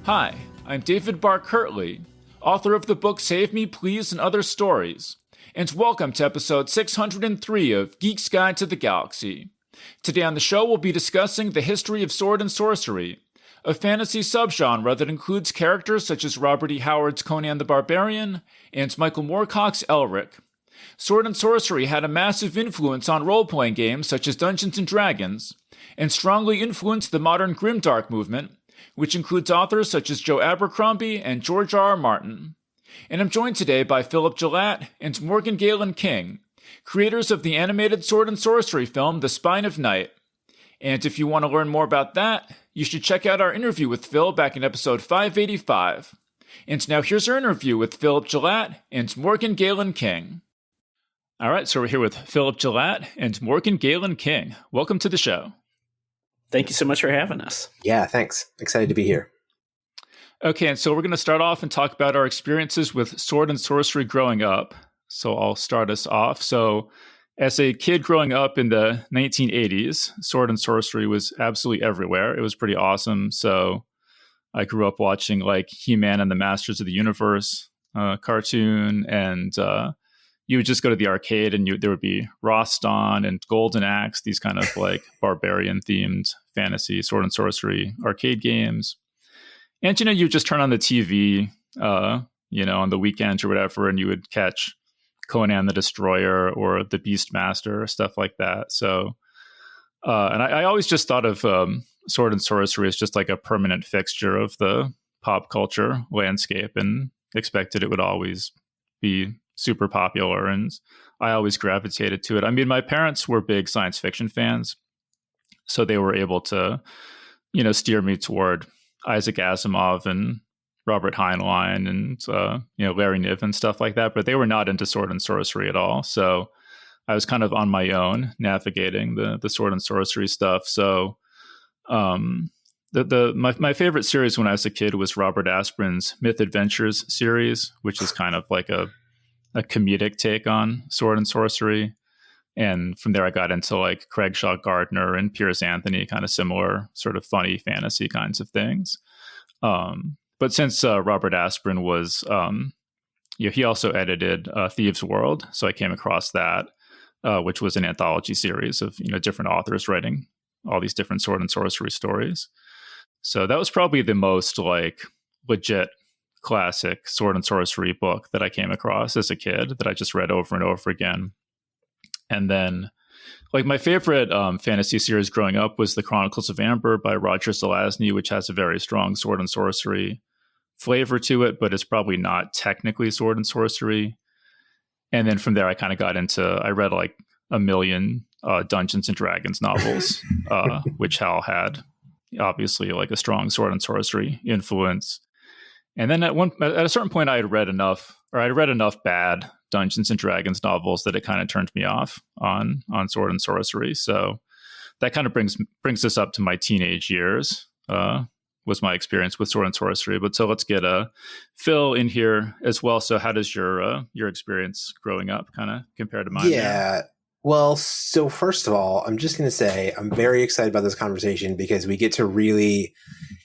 Hi, I'm David Barr Kirtley, author of the book Save Me Please and Other Stories, and welcome to episode 603 of Geek's Guide to the Galaxy. Today on the show we'll be discussing the history of sword and sorcery, a fantasy subgenre that includes characters such as Robert E. Howard's Conan the Barbarian and Michael Moorcock's Elric. Sword and sorcery had a massive influence on role-playing games such as Dungeons & Dragons, and strongly influenced the modern grimdark movement, which includes authors such as Joe Abercrombie and George R. R. Martin. And I'm joined today by Philip Gelatt and Morgan Galen King, creators of the animated sword and sorcery film The Spine of Night. And if you want to learn more about that, you should check out our interview with Phil back in episode 585. And now here's our interview with Philip Gelatt and Morgan Galen King. All right, so we're here with Philip Gelatt and Morgan Galen King. Welcome to the show. Thank you so much for having us. Yeah, thanks. Excited to be here. Okay, and so we're going to start off and talk about our experiences with sword and sorcery growing up. So I'll start us off. So as a kid growing up in the 1980s, sword and sorcery was absolutely everywhere. It was pretty awesome. So I grew up watching like He-Man and the Masters of the Universe cartoon, and you would just go to the arcade and there would be Roston and Golden Axe, these kind of like barbarian themed fantasy sword and sorcery arcade games. And, you just turn on the TV, on the weekends or whatever, and you would catch Conan the Destroyer or the Beastmaster, stuff like that. So, and I always just thought of sword and sorcery as just like a permanent fixture of the pop culture landscape, and expected it would always be super popular, and I always gravitated to it. I mean, my parents were big science fiction fans, so they were able to, steer me toward Isaac Asimov and Robert Heinlein and, Larry Niven and stuff like that, but they were not into sword and sorcery at all. So I was kind of on my own navigating the sword and sorcery stuff. So my favorite series when I was a kid was Robert Asprin's Myth Adventures series, which is kind of like a comedic take on sword and sorcery. And from there I got into like Craig Shaw Gardner and Piers Anthony, kind of similar sort of funny fantasy kinds of things. But since Robert Asprin was, he also edited Thieves' World. So I came across that, which was an anthology series of, different authors writing all these different sword and sorcery stories. So that was probably the most like legit classic sword and sorcery book that I came across as a kid that I just read over and over again. And then like my favorite fantasy series growing up was The Chronicles of Amber by Roger Zelazny, which has a very strong sword and sorcery flavor to it, but it's probably not technically sword and sorcery. And then from there, I kind of I read like a million Dungeons and Dragons novels, which Hal had obviously like a strong sword and sorcery influence. And then at a certain point, I had read enough bad Dungeons and Dragons novels that it kind of turned me off on sword and sorcery. So that kind of brings us up to my teenage years. Was my experience with sword and sorcery. But so let's get Phil in here as well. So how does your experience growing up kind of compare to mine? Yeah. Well, so first of all, I'm just going to say I'm very excited about this conversation because we get to really,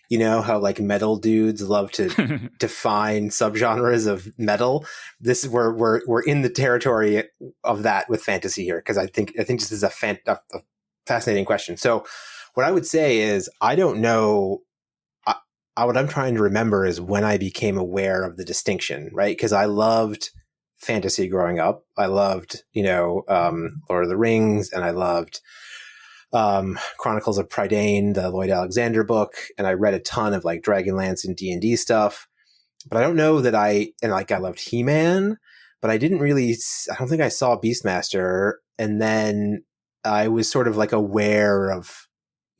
how like metal dudes love to define subgenres of metal. This is where we're in the territory of that with fantasy here, because I think this is a fascinating question. So what I would say is I don't know. What I'm trying to remember is when I became aware of the distinction, right? Because I loved fantasy growing up. I loved, Lord of the Rings, and I loved Chronicles of Prydain, the Lloyd Alexander book, and I read a ton of like Dragonlance and D&D stuff. But I don't know that I loved He-Man, but I don't think I saw Beastmaster. And then I was sort of like aware of,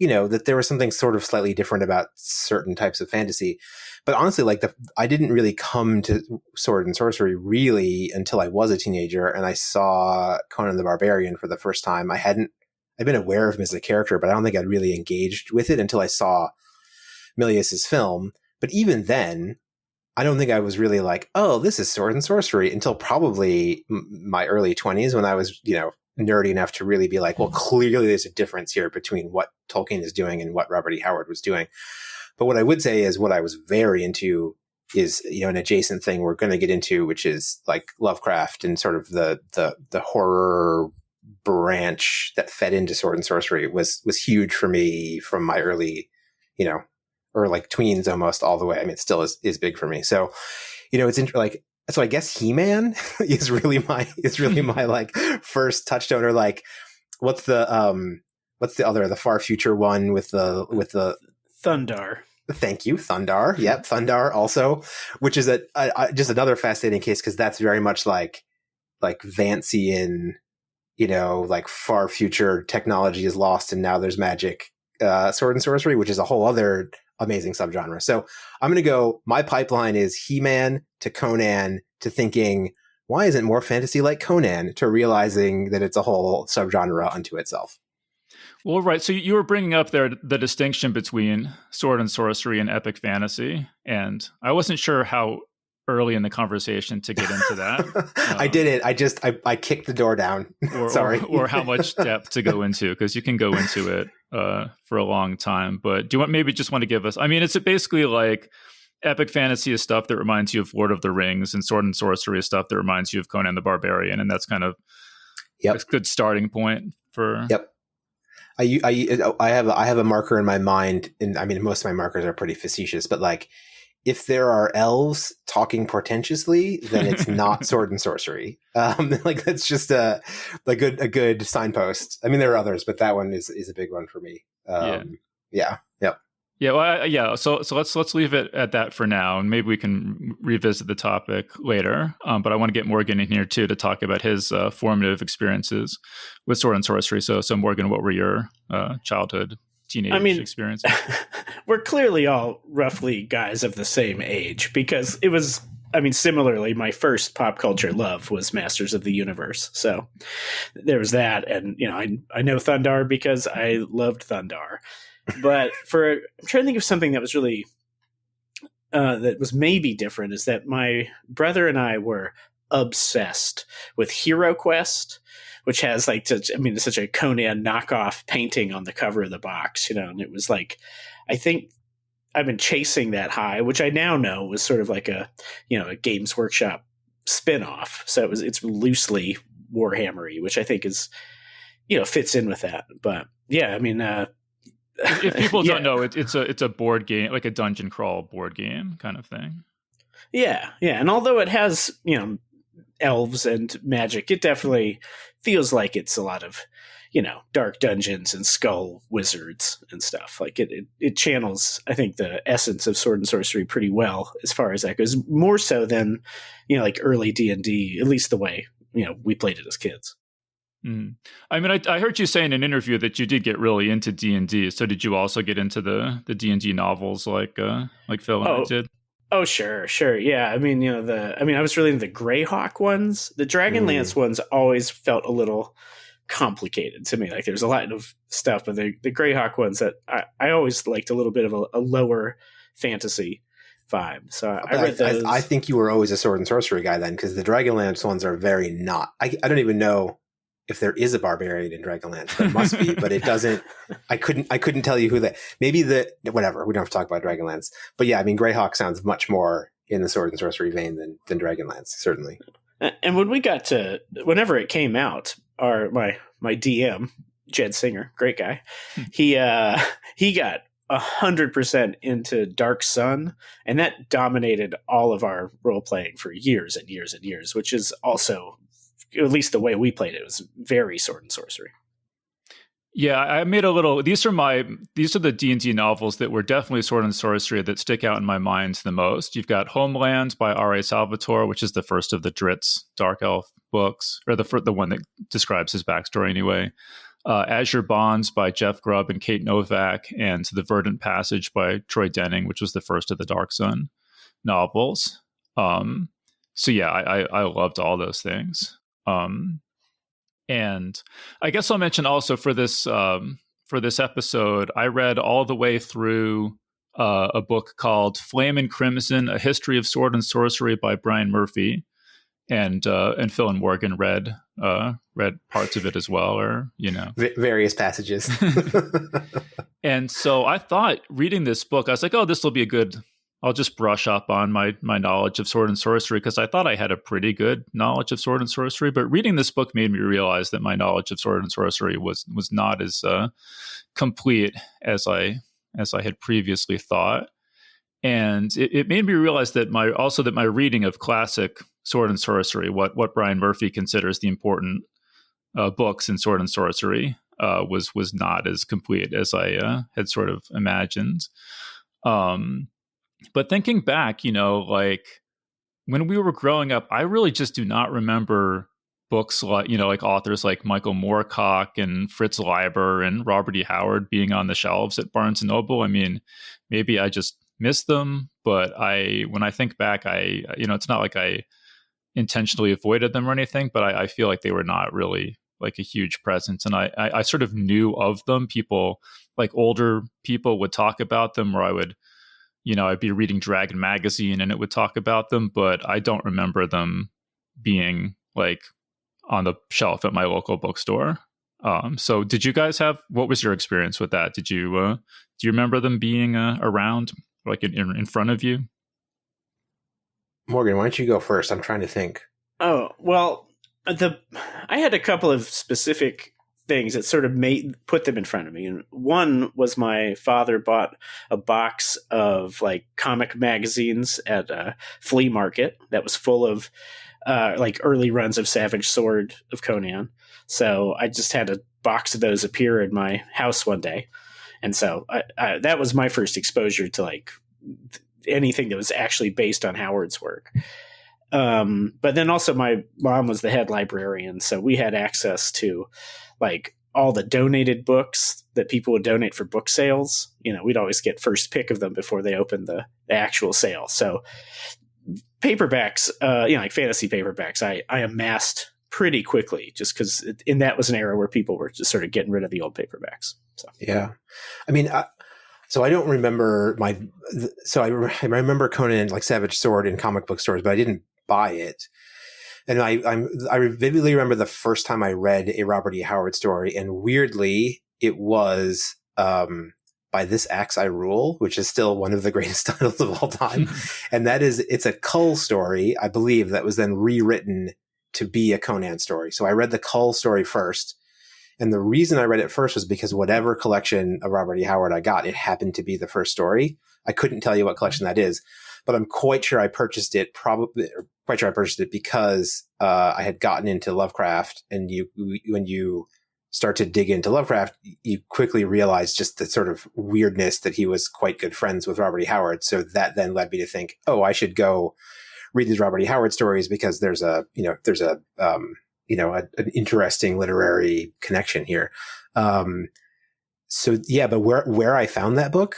that there was something sort of slightly different about certain types of fantasy. But honestly, I didn't really come to sword and sorcery really until I was a teenager, and I saw Conan the Barbarian for the first time. I'd been aware of him as a character, but I don't think I'd really engaged with it until I saw Milius's film. But even then, I don't think I was really like, oh, this is sword and sorcery until probably my early 20s when I was, nerdy enough to really be like, well, clearly there's a difference here between what Tolkien is doing and what Robert E. Howard was doing. But what I would say is what I was very into is, an adjacent thing we're going to get into, which is like Lovecraft and sort of the horror branch that fed into Sword and Sorcery was huge for me from my early, or like tweens almost all the way. I mean, it still is big for me. So, so I guess He-Man is really my like first touchstone, or like, what's the far future one with the Thundar. Thank you, Thundar. Yep, Thundar also, which is just another fascinating case, because that's very much like Vancian, like far future technology is lost and now there's magic, Sword and Sorcery, which is a whole other amazing subgenre. So I'm going to go, my pipeline is He-Man to Conan to thinking, why isn't more fantasy like Conan, to realizing that it's a whole subgenre unto itself. Well, right. So you were bringing up there the distinction between Sword and Sorcery and epic fantasy, and I wasn't sure how early in the conversation to get into that. I did it. I kicked the door down. Sorry. Or how much depth to go into, because you can go into it for a long time. But do you want to give us? I mean, it's basically like epic fantasy is stuff that reminds you of Lord of the Rings, and Sword and Sorcery is stuff that reminds you of Conan the Barbarian, and that's kind of a good starting point for. Yep. I have a marker in my mind, and I mean, most of my markers are pretty facetious, but like, if there are elves talking portentously, then it's not Sword and Sorcery. Like, that's just a good signpost. I mean, there are others, but that one is a big one for me. Yeah. Well, So let's leave it at that for now, and maybe we can revisit the topic later. But I want to get Morgan in here too to talk about his formative experiences with Sword and Sorcery. So Morgan, what were your childhood, teenage experiences? We're clearly all roughly guys of the same age, because it was. I mean, similarly, my first pop culture love was Masters of the Universe. So there was that, and I know Thundar because I loved Thundar. But I'm trying to think of something that was really that was maybe different, is that my brother and I were obsessed with Hero Quest, which has it's such a Conan knockoff painting on the cover of the box, and it was like, I think I've been chasing that high, which I now know was sort of like a Games Workshop spin-off. So it's loosely Warhammery, which I think is, fits in with that. But yeah, I mean, if people don't know, it's a board game, like a dungeon crawl board game kind of thing. Yeah. And although it has, elves and magic, it definitely feels like it's a lot of, dark dungeons and skull wizards and stuff. Like it channels, I think, the essence of Sword and Sorcery pretty well as far as that goes. More so than, like early D&D, at least the way, we played it as kids. Mm. I mean, I heard you say in an interview that you did get really into D&D. So did you also get into the D&D novels like Phil and I did? Oh, sure. Yeah. I mean, I was really into the Greyhawk ones. The Dragonlance ones always felt a little complicated to me. Like, there's a lot of stuff, but the Greyhawk ones that I always liked a little bit of a lower fantasy vibe. So I read those. I think you were always a Sword and Sorcery guy then, because the Dragonlance ones are very not. I don't even know if there is a barbarian in Dragonlance. There must be, but it doesn't. I couldn't tell you who that. Maybe whatever. We don't have to talk about Dragonlance. But yeah, I mean, Greyhawk sounds much more in the Sword and Sorcery vein than Dragonlance, certainly. And when we got to, whenever it came out, my DM, Jed Singer, great guy, he got 100% into Dark Sun, and that dominated all of our role playing for years and years and years, which is also, at least the way we played it, was very Sword and Sorcery. Yeah, I made a little. These are the D&D novels that were definitely Sword and Sorcery that stick out in my mind the most. You've got Homeland by R.A. Salvatore, which is the first of the Dritz Dark Elf books, or the one that describes his backstory anyway. Azure Bonds by Jeff Grubb and Kate Novak, and The Verdant Passage by Troy Denning, which was the first of the Dark Sun novels. So yeah, I loved all those things. And I guess I'll mention also for this episode, I read all the way through a book called Flame and Crimson: A History of Sword and Sorcery by Brian Murphy. and Phil and Morgan read parts of it as well, or various passages. And so I thought, reading this book, I was like, oh, this will be a good. I'll just brush up on my knowledge of sword and sorcery, because I thought I had a pretty good knowledge of sword and sorcery. But reading this book made me realize that my knowledge of sword and sorcery was not as complete as I had previously thought. And it made me realize that my reading of classic sword and sorcery, what Brian Murphy considers the important books in sword and sorcery, was not as complete as I had sort of imagined. But thinking back, like when we were growing up, I really just do not remember books like authors like Michael Moorcock and Fritz Leiber and Robert E. Howard being on the shelves at Barnes and Noble. I mean, maybe I just missed them, but when I think back, it's not like I intentionally avoided them or anything, but I feel like they were not really like a huge presence. And I sort of knew of them. People, like older people, would talk about them, or I'd be reading Dragon magazine and it would talk about them, but I don't remember them being like on the shelf at my local bookstore. So did you guys what was your experience with that? Do you remember them being around, like in front of you? Morgan, why don't you go first? I'm trying to think. Oh, well, I had a couple of specific things that sort of put them in front of me. And one was my father bought a box of like comic magazines at a flea market that was full of like early runs of Savage Sword of Conan. So I just had a box of those appear in my house one day. And so that was my first exposure to like anything that was actually based on Howard's work. But then also my mom was the head librarian, so we had access to like all the donated books that people would donate for book sales. We'd always get first pick of them before they opened the actual sale. So paperbacks, like fantasy paperbacks, I amassed pretty quickly, just because that was an era where people were just sort of getting rid of the old paperbacks. So yeah, I mean, so I don't remember I remember Conan, like Savage Sword, in comic book stores, but I didn't buy it. And I vividly remember the first time I read a Robert E. Howard story, and weirdly, it was By This Axe I Rule, which is still one of the greatest titles of all time. And it's a Cull story, I believe, that was then rewritten to be a Conan story. So I read the Cull story first. And the reason I read it first was because whatever collection of Robert E. Howard I got, it happened to be the first story. I couldn't tell you what collection that is, but I'm quite sure I purchased it because I had gotten into Lovecraft, and when you start to dig into Lovecraft, you quickly realize just the sort of weirdness that he was quite good friends with Robert E. Howard. So that then led me to think, oh, I should go read these Robert E. Howard stories because there's an interesting literary connection here. So yeah, but where I found that book,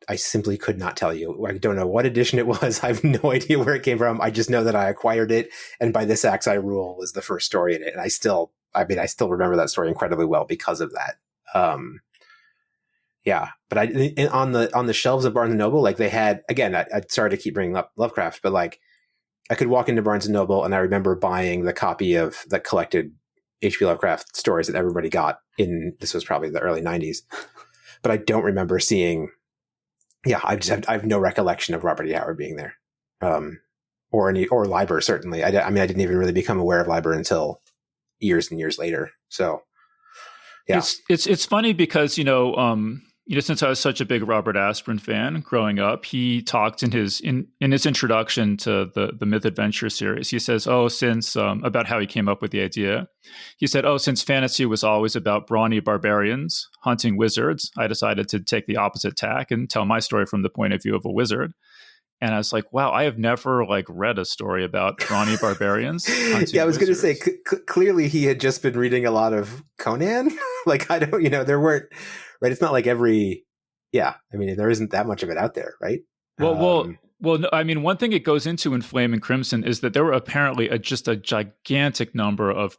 I simply could not tell you. I don't know what edition it was. I have no idea where it came from. I just know that I acquired it, and By This Axe I Rule was the first story in it. And I still remember that story incredibly well because of that. Yeah, but on the shelves of Barnes and Noble, like they had, again, I sorry to keep bringing up Lovecraft, but like I could walk into Barnes and Noble and I remember buying the copy of that collected H.P. Lovecraft stories that everybody got this was probably the early 90s, but I don't remember seeing. Yeah, I have no recollection of Robert E. Howard being there, or Leiber, certainly. I didn't even really become aware of Leiber until years and years later. So, yeah, it's funny because since I was such a big Robert Asprin fan growing up, he talked in his introduction to the Myth Adventure series. He says, since about how he came up with the idea. He said, since fantasy was always about brawny barbarians hunting wizards, I decided to take the opposite tack and tell my story from the point of view of a wizard. And I was like, wow, I have never read a story about brawny barbarians. Yeah, I was going to say, clearly he had just been reading a lot of Conan. There weren't, right? It's not like there isn't that much of it out there, right? Well, no, I mean, one thing it goes into in Flame and Crimson is that there were apparently just a gigantic number of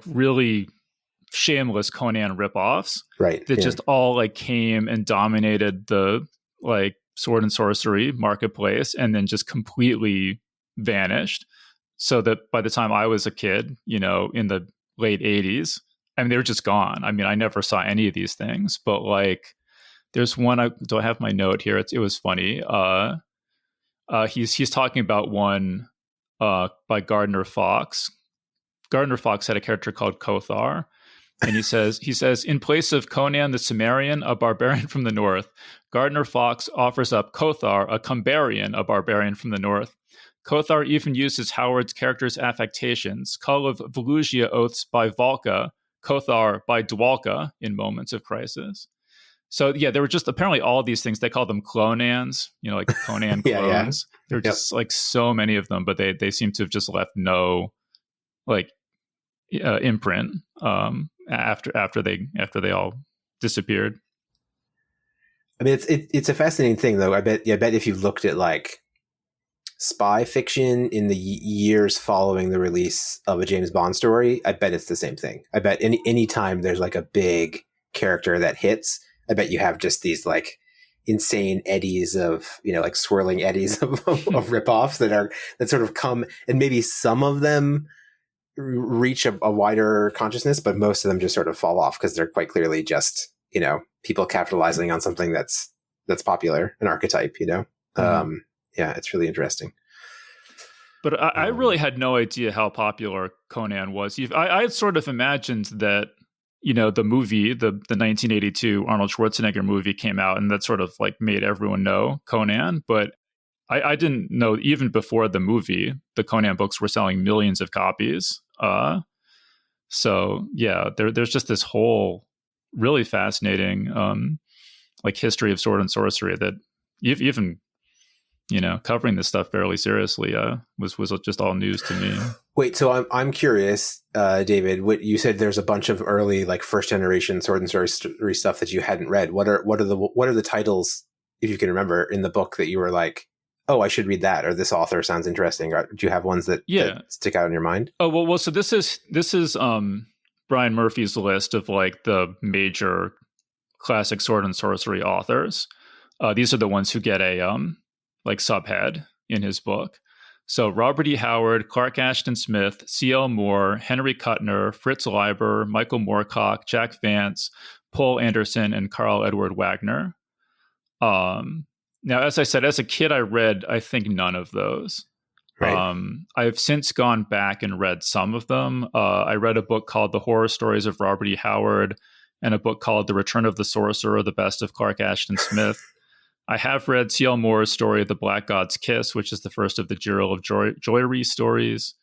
really shameless Conan ripoffs, right? That just all came and dominated the sword and sorcery marketplace, and then just completely vanished. so that by the time I was a kid, in the late 80s, I mean, they were just gone. I mean, I never saw any of these things, but like there's one, do I have my note here? It was funny. He's talking about one by Gardner Fox. Gardner Fox had a character called Kothar. And he says, in place of Conan the Cimmerian, a barbarian from the north, Gardner Fox offers up Kothar, a Cumbarian, a barbarian from the north. Kothar even uses Howard's character's affectations, call of Volusia oaths by Valka, Kothar by Dwalka in moments of crisis. So yeah, there were just apparently all these things. They call them clonans, like Conan clones. Yeah. There were just like so many of them, but they seem to have just left no like imprint after they all disappeared. I mean, it's a fascinating thing, though. I bet if you looked at like spy fiction in the years following the release of a James Bond story, I bet it's the same thing. I bet any time there's like a big character that hits, I bet you have just these like insane eddies of, like swirling eddies of ripoffs that sort of come, and maybe some of them reach a wider consciousness, but most of them just sort of fall off because they're quite clearly just, people capitalizing on something that's popular, an archetype, Mm-hmm. Yeah, it's really interesting. But I really had no idea how popular Conan was. I had sort of imagined that, the movie, the 1982 Arnold Schwarzenegger movie came out, and that sort of like made everyone know Conan. But I didn't know even before the movie, the Conan books were selling millions of copies. So yeah, there's just this whole really fascinating like history of sword and sorcery that even covering this stuff fairly seriously was just all news to me. Wait, so I'm curious, David. What you said, there's a bunch of early like first generation sword and sorcery stuff that you hadn't read. What are the titles, if you can remember, in the book that you were like, oh, I should read that, or this author sounds interesting? Or do you have ones that stick out in your mind? Oh well. So this is Brian Murphy's list of like the major classic sword and sorcery authors. These are the ones who get a like subhead in his book. So Robert E. Howard, Clark Ashton Smith, C.L. Moore, Henry Kuttner, Fritz Leiber, Michael Moorcock, Jack Vance, Paul Anderson, and Carl Edward Wagner. Now, as I said, as a kid, I read, I think, none of those. Right. I've since gone back and read some of them. I read a book called The Horror Stories of Robert E. Howard and a book called The Return of the Sorcerer, The Best of Clark Ashton Smith. I have read C.L. Moore's story of The Black God's Kiss, which is the first of the Jewel of Joyery stories.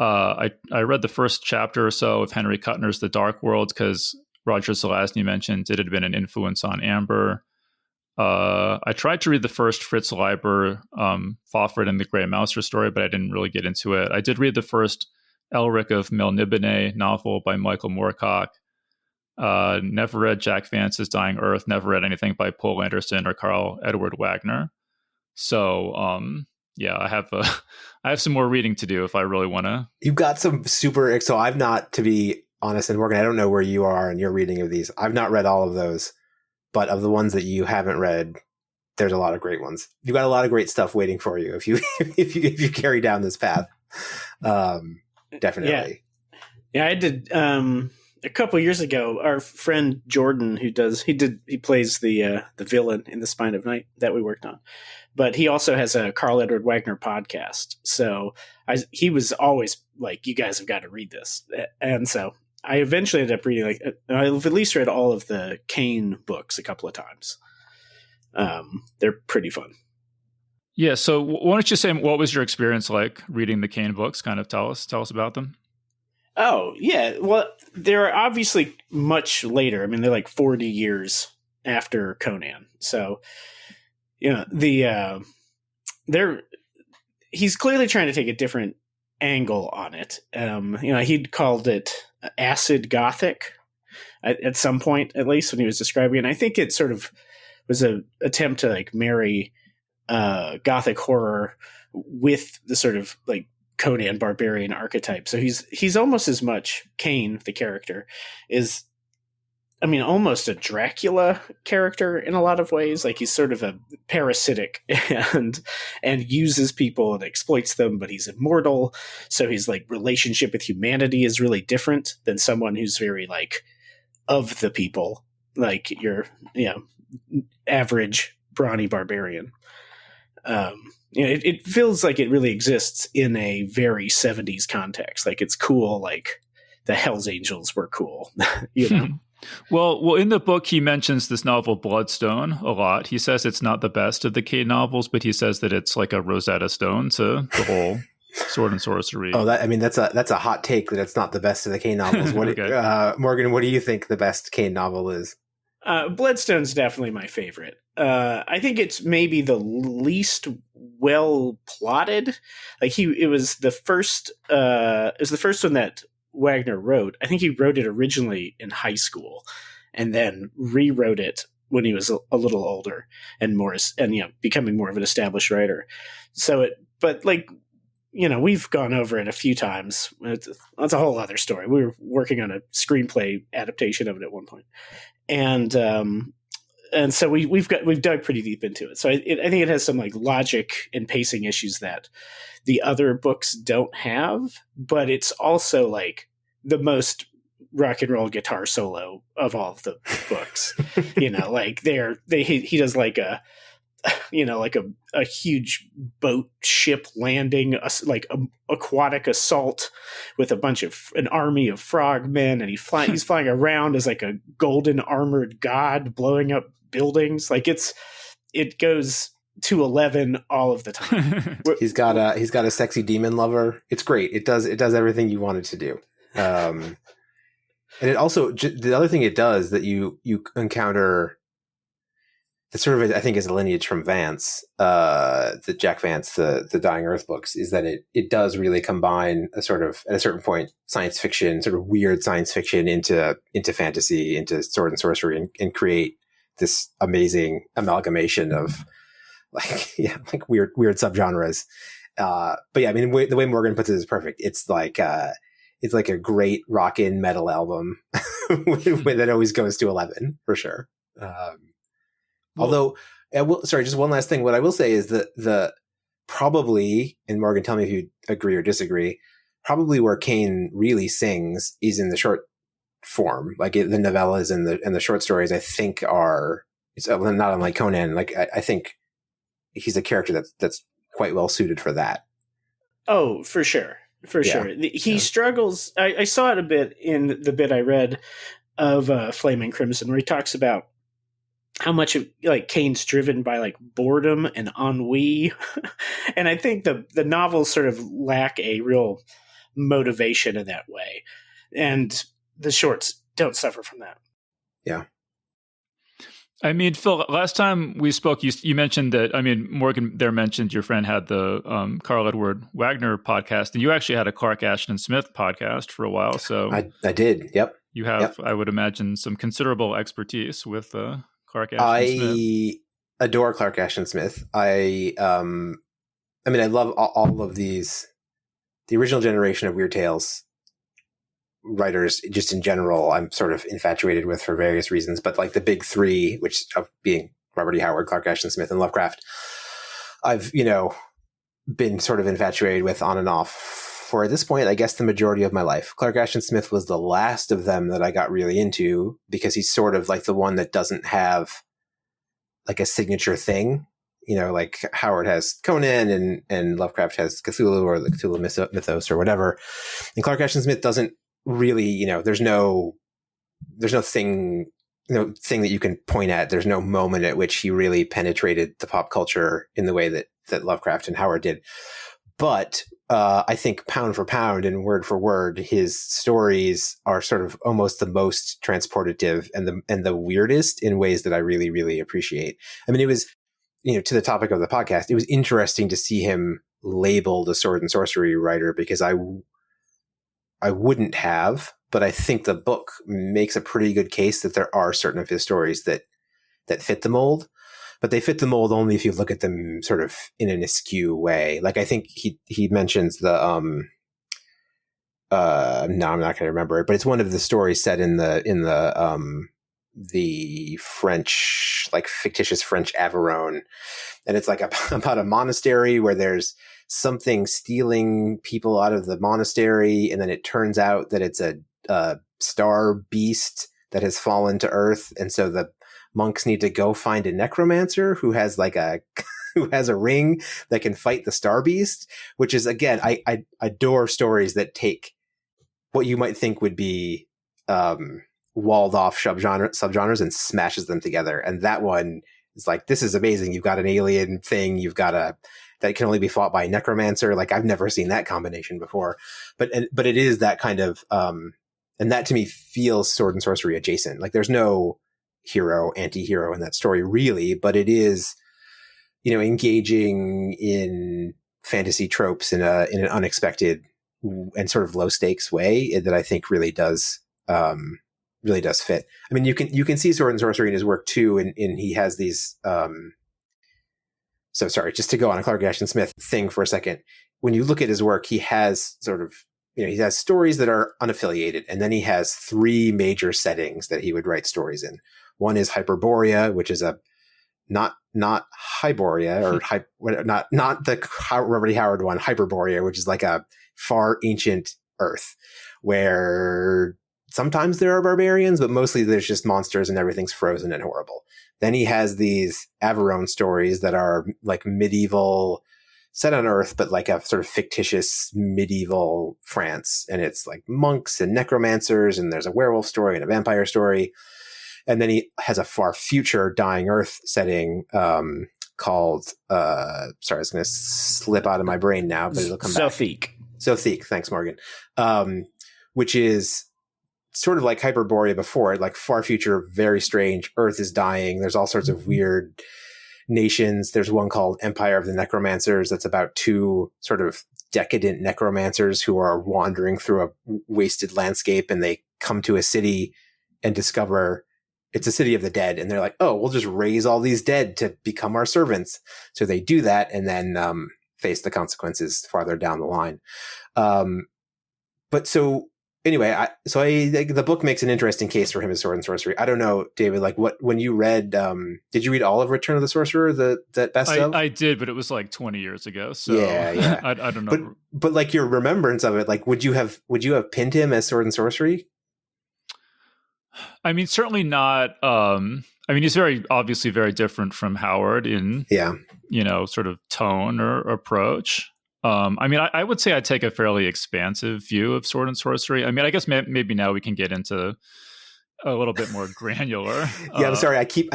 I read the first chapter or so of Henry Kuttner's The Dark World because Roger Zelazny mentioned it had been an influence on Amber. I tried to read the first Fritz Leiber, Fafhrd and the Grey Mouser story, but I didn't really get into it. I did read the first Elric of Melnibone novel by Michael Moorcock. Never read Jack Vance's Dying Earth. Never read anything by Paul Anderson or Carl Edward Wagner. So, yeah, I have some more reading to do if I really want to. You've got some super. So I've not, to be honest, and Morgan, I don't know where you are in your reading of these. I've not read all of those, but of the ones that you haven't read, there's a lot of great ones. You've got a lot of great stuff waiting for you if you if you carry down this path. Definitely. Yeah, I did. A couple of years ago, our friend Jordan, he plays the villain in The Spine of Night that we worked on, but he also has a Carl Edward Wagner podcast. So he was always like, "You guys have got to read this," and so I eventually ended up reading. I've at least read all of the Kane books a couple of times. They're pretty fun. Yeah. So why don't you say what was your experience like reading the Kane books? Kind of tell us about them. Oh, yeah. Well, they're obviously much later. I mean, they're like 40 years after Conan. So, he's clearly trying to take a different angle on it. He'd called it acid Gothic at some point, at least when he was describing it. And I think it sort of was an attempt to like marry Gothic horror with the sort of like Conan barbarian archetype. So he's almost as much Kane, the character, is I mean, almost a Dracula character in a lot of ways. Like he's sort of a parasitic and uses people and exploits them, but he's immortal. So his like relationship with humanity is really different than someone who's very like of the people, like your average brawny barbarian. It feels like it really exists in a very 70s context. Like it's cool. Like the Hells Angels were cool, Well, in the book, he mentions this novel Bloodstone a lot. He says it's not the best of the Cade novels, but he says that it's like a Rosetta Stone to the whole sword and sorcery. Oh, that's a hot take that it's not the best of the Cade novels. Okay. Morgan, what do you think the best Cade novel is? Bloodstone's definitely my favorite. I think it's maybe the least well plotted. Like it was the first one that Wagner wrote. I think he wrote it originally in high school and then rewrote it when he was a little older and becoming more of an established writer. We've gone over it a few times. That's a whole other story. We were working on a screenplay adaptation of it at one point. And so we've dug pretty deep into it. So I think it has some like logic and pacing issues that the other books don't have, but it's also like the most rock and roll guitar solo of all of the books. Like he does like a huge boat ship landing, like aquatic assault with an army of frogmen, and he's flying around as like a golden armored god blowing up buildings. Like it goes to 11 all of the time. He's got a sexy demon lover. It's great. It does everything you want it to do. And it also, the other thing it does that you encounter that sort of, I think, is a lineage from Vance, the Jack Vance, the Dying Earth books, is that it does really combine a sort of, at a certain point, science fiction, sort of weird science fiction into fantasy, into sword and sorcery, and create this amazing amalgamation of like weird subgenres. But yeah, I mean, the way Morgan puts it is perfect. It's like a great rockin' metal album that always goes to 11 for sure. Although, just one last thing. What I will say is that the probably, and Morgan, tell me if you agree or disagree, probably where Kane really sings is in the short form. Like the novellas and the short stories, I think it's not unlike Conan. Like I think he's a character that's quite well suited for that. Oh, for sure. For sure. He struggles. I saw it a bit in the bit I read of Flaming Crimson, where he talks about how much of like Kane's driven by like boredom and ennui. And I think the novels sort of lack a real motivation in that way. And the shorts don't suffer from that. Yeah. I mean, Phil, last time we spoke, you mentioned that, I mean, Morgan there mentioned your friend had the Carl Edward Wagner podcast, and you actually had a Clark Ashton Smith podcast for a while. So I did. Yep. You have, I would imagine, some considerable expertise with Clark Ashton Smith. I adore Clark Ashton Smith. I love all of these, the original generation of Weird Tales writers just in general. I'm sort of infatuated with for various reasons, but like the big three, which of being Robert E. Howard, Clark Ashton Smith, and Lovecraft, I've been sort of infatuated with on and off for, at this point, I guess, the majority of my life. Clark Ashton Smith was the last of them that I got really into, because he's sort of like the one that doesn't have like a signature thing. Like Howard has Conan and Lovecraft has Cthulhu, or the Cthulhu mythos or whatever. And Clark Ashton Smith doesn't really, there's no thing that you can point at. There's no moment at which he really penetrated the pop culture in the way that Lovecraft and Howard did. But I think pound for pound and word for word, his stories are sort of almost the most transportative and the weirdest in ways that I really, really appreciate. I mean, it was, to the topic of the podcast, it was interesting to see him labeled a sword and sorcery writer, because I wouldn't have, but I think the book makes a pretty good case that there are certain of his stories that fit the mold. But they fit the mold only if you look at them sort of in an askew way. Like I think he mentions the no, I'm not going to remember it, but it's one of the stories set in the the French, like fictitious French Aveyron. And it's like about a monastery where there's something stealing people out of the monastery. And then it turns out that it's a star beast that has fallen to Earth. And so the monks need to go find a necromancer who has like who has a ring that can fight the star beast, which is, again, I adore stories that take what you might think would be walled off subgenres and smashes them together. And that one is like, this is amazing. You've got an alien thing. You've got that can only be fought by a necromancer. Like, I've never seen that combination before, but it is that kind of, and that to me feels sword and sorcery adjacent. Like, there's no hero, anti-hero in that story really, but it is, engaging in fantasy tropes in an unexpected and sort of low stakes way that I think really does fit. I mean, you can see sword and sorcery in his work too, and he has these. So sorry, just to go on a Clark Ashton Smith thing for a second. When you look at his work, he has sort of, he has stories that are unaffiliated, and then he has three major settings that he would write stories in. One is Hyperborea, which is not Hyborea, or not the Robert E. Howard one, Hyperborea, which is like a far ancient Earth where sometimes there are barbarians, but mostly there's just monsters and everything's frozen and horrible. Then he has these Aveyron stories that are like medieval, set on Earth, but like a sort of fictitious medieval France. And it's like monks and necromancers, and there's a werewolf story and a vampire story. And then he has a far future dying Earth setting called, sorry, it's going to slip out of my brain now, but it'll come back. Sothique. Thanks, Morgan. Which is sort of like Hyperborea before, like far future, very strange. Earth is dying. There's all sorts of weird nations. There's one called Empire of the Necromancers that's about two sort of decadent necromancers who are wandering through a wasted landscape, and they come to a city and discover it's a city of the dead. And they're like, oh, we'll just raise all these dead to become our servants. So they do that and then face the consequences farther down the line. But so anyway, the book makes an interesting case for him as sword and sorcery. I don't know, David, like when you read, did you read all of Return of the Sorcerer, that best of? I did, but it was like 20 years ago. So yeah. I don't know. But like your remembrance of it, like would you have pinned him as sword and sorcery? I mean, certainly not. I mean, he's obviously very different from Howard in, sort of tone or approach. I mean, I would say I take a fairly expansive view of sword and sorcery. I mean, I guess maybe now we can get into a little bit more granular. Yeah, I'm sorry. I keep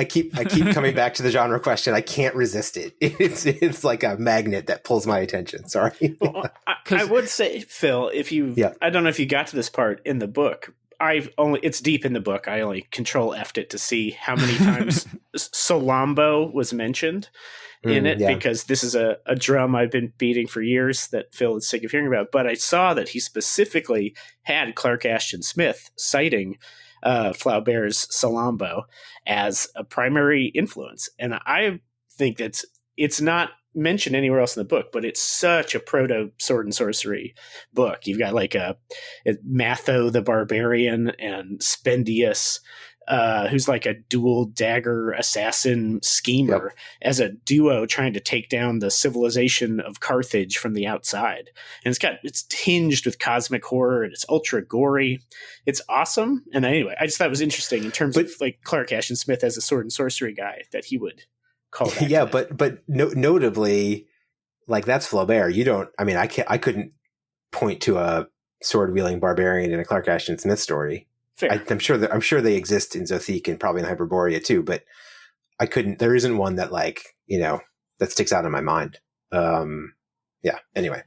coming back to the genre question. I can't resist it. It's like a magnet that pulls my attention. Sorry. Well, I would say, Phil, I don't know if you got to this part in the book. It's deep in the book. I only control F'd it to see how many times Solambo was mentioned in it, because this is a drum I've been beating for years that Phil is sick of hearing about. But I saw that he specifically had Clark Ashton Smith citing Flaubert's Solambo as a primary influence. And I think it's not mentioned anywhere else in the book, but it's such a proto sword and sorcery book. You've got like Matho the Barbarian and Spendius, who's like a dual dagger assassin schemer, as a duo trying to take down the civilization of Carthage from the outside. And it's tinged with cosmic horror, and it's ultra gory. It's awesome. And anyway, I just thought it was interesting in terms of like Clark Ashton Smith as a sword and sorcery guy that he would call that. Yeah, but notably, like, that's Flaubert. I couldn't point to a sword wielding barbarian in a Clark Ashton Smith story. Fair. I'm sure they exist in Zothique and probably in Hyperborea too, but I couldn't. There isn't one that that sticks out in my mind. Anyway.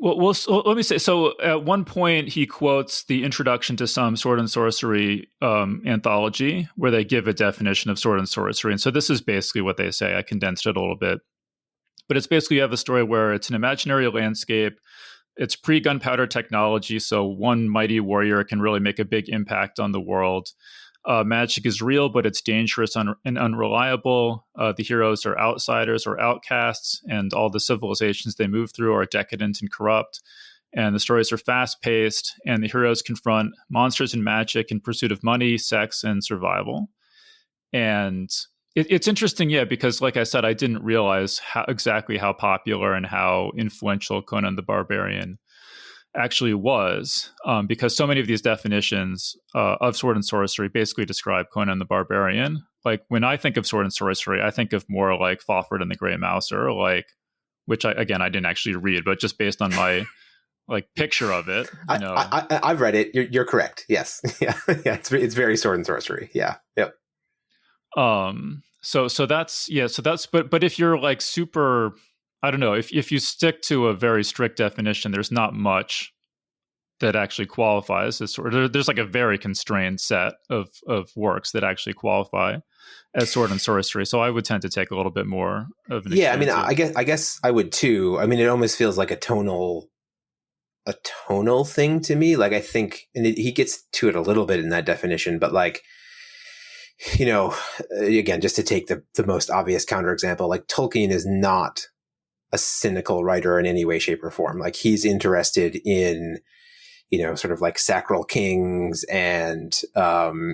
Well, so let me say. So at one point, he quotes the introduction to some sword and sorcery anthology, where they give a definition of sword and sorcery. And so this is basically what they say. I condensed it a little bit, but it's basically you have a story where it's an imaginary landscape. It's pre-gunpowder technology, so one mighty warrior can really make a big impact on the world. Magic is real, but it's dangerous and unreliable. The heroes are outsiders or outcasts, and all the civilizations they move through are decadent and corrupt. and the stories are fast-paced, and the heroes confront monsters and magic in pursuit of money, sex, and survival. And it's interesting, yeah, because like I said, I didn't realize exactly how popular and how influential Conan the Barbarian actually was, because so many of these definitions of sword and sorcery basically describe Conan the Barbarian. Like when I think of sword and sorcery, I think of more like Fafhrd and the Grey Mouser, like, which I didn't actually read, but just based on my like picture of it, you know. I've read it. You're correct. Yes. Yeah. Yeah. It's very sword and sorcery. Yeah. Yep. So that's but if you're like super, I don't know, if you stick to a very strict definition, there's not much that actually qualifies as sword. There's like a very constrained set of works that actually qualify as sword and sorcery. So I would tend to take a little bit more of an I mean, I guess I would too. I mean, it almost feels like a tonal thing to me. Like I think, and he gets to it a little bit in that definition, but like, you know, again, just to take the most obvious counterexample, like Tolkien is not a cynical writer in any way, shape, or form. Like he's interested in, you know, sort of like sacral kings and,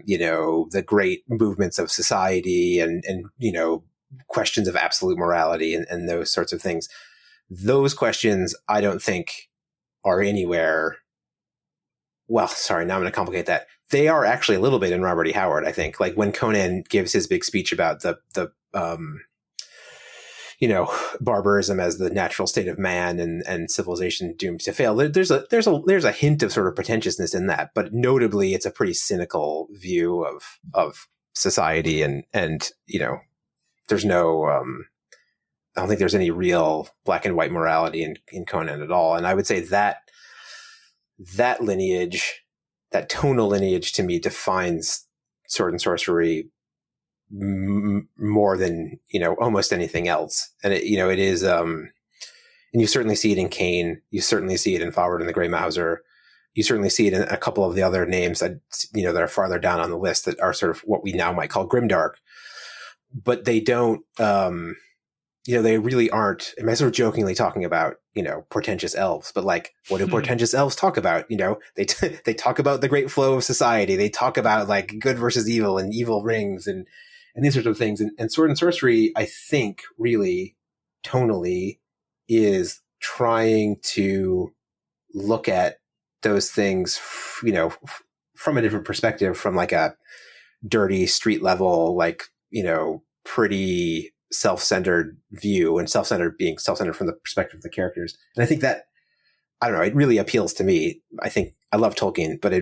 you know, the great movements of society and, you know, questions of absolute morality and those sorts of things. Those questions, I don't think are anywhere. Well, sorry, now I'm going to complicate that. They are actually a little bit in Robert E. Howard, I think. Like when Conan gives his big speech about the you know, barbarism as the natural state of man and civilization doomed to fail. There's a hint of sort of pretentiousness in that, but notably, it's a pretty cynical view of society and you know, there's no. I don't think there's any real black and white morality in Conan at all. And I would say that lineage, that tonal lineage, to me defines sword and sorcery more than, you know, almost anything else. And it, you know, it is, and you certainly see it in Cain. You certainly see it in Fafhrd and the Grey Mouser. You certainly see it in a couple of the other names that, you know, that are farther down on the list that are sort of what we now might call grimdark, but they don't, you know, they really aren't. I'm sort of jokingly talking about, you know, portentous elves, but like, what do portentous elves talk about? You know, they talk about the great flow of society. They talk about like good versus evil and evil rings and these sorts of things. And sword and sorcery, I think, really tonally is trying to look at those things, you know, from a different perspective, from like a dirty street level, like, you know, pretty self-centered view, and self-centered being self-centered from the perspective of the characters. And I think that, I don't know, it really appeals to me. I think I love Tolkien, but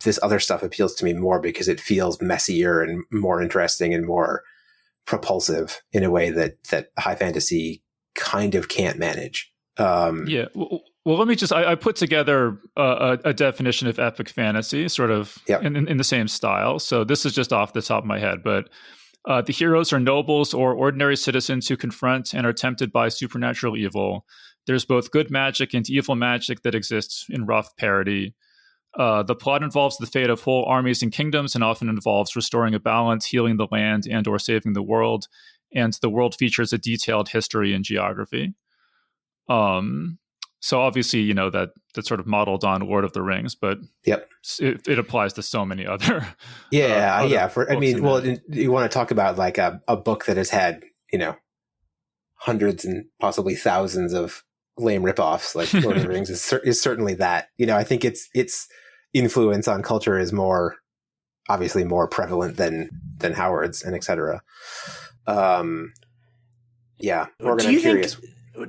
this other stuff appeals to me more because it feels messier and more interesting and more propulsive in a way that high fantasy kind of can't manage. Yeah. Well, let me just, I put together a definition of epic fantasy sort of in the same style. So this is just off the top of my head, but the heroes are nobles or ordinary citizens who confront and are tempted by supernatural evil. There's both good magic and evil magic that exists in rough parody. The plot involves the fate of whole armies and kingdoms and often involves restoring a balance, healing the land, and or saving the world. And the world features a detailed history and geography. So obviously, you know, that's sort of modeled on Lord of the Rings, but it applies to so many other. I mean, well, you want to talk about like a book that has had, you know, hundreds and possibly thousands of lame ripoffs, like Lord of the Rings is certainly that. You know, I think its influence on culture is obviously more prevalent than Howard's and etc. Morgan, I'm curious.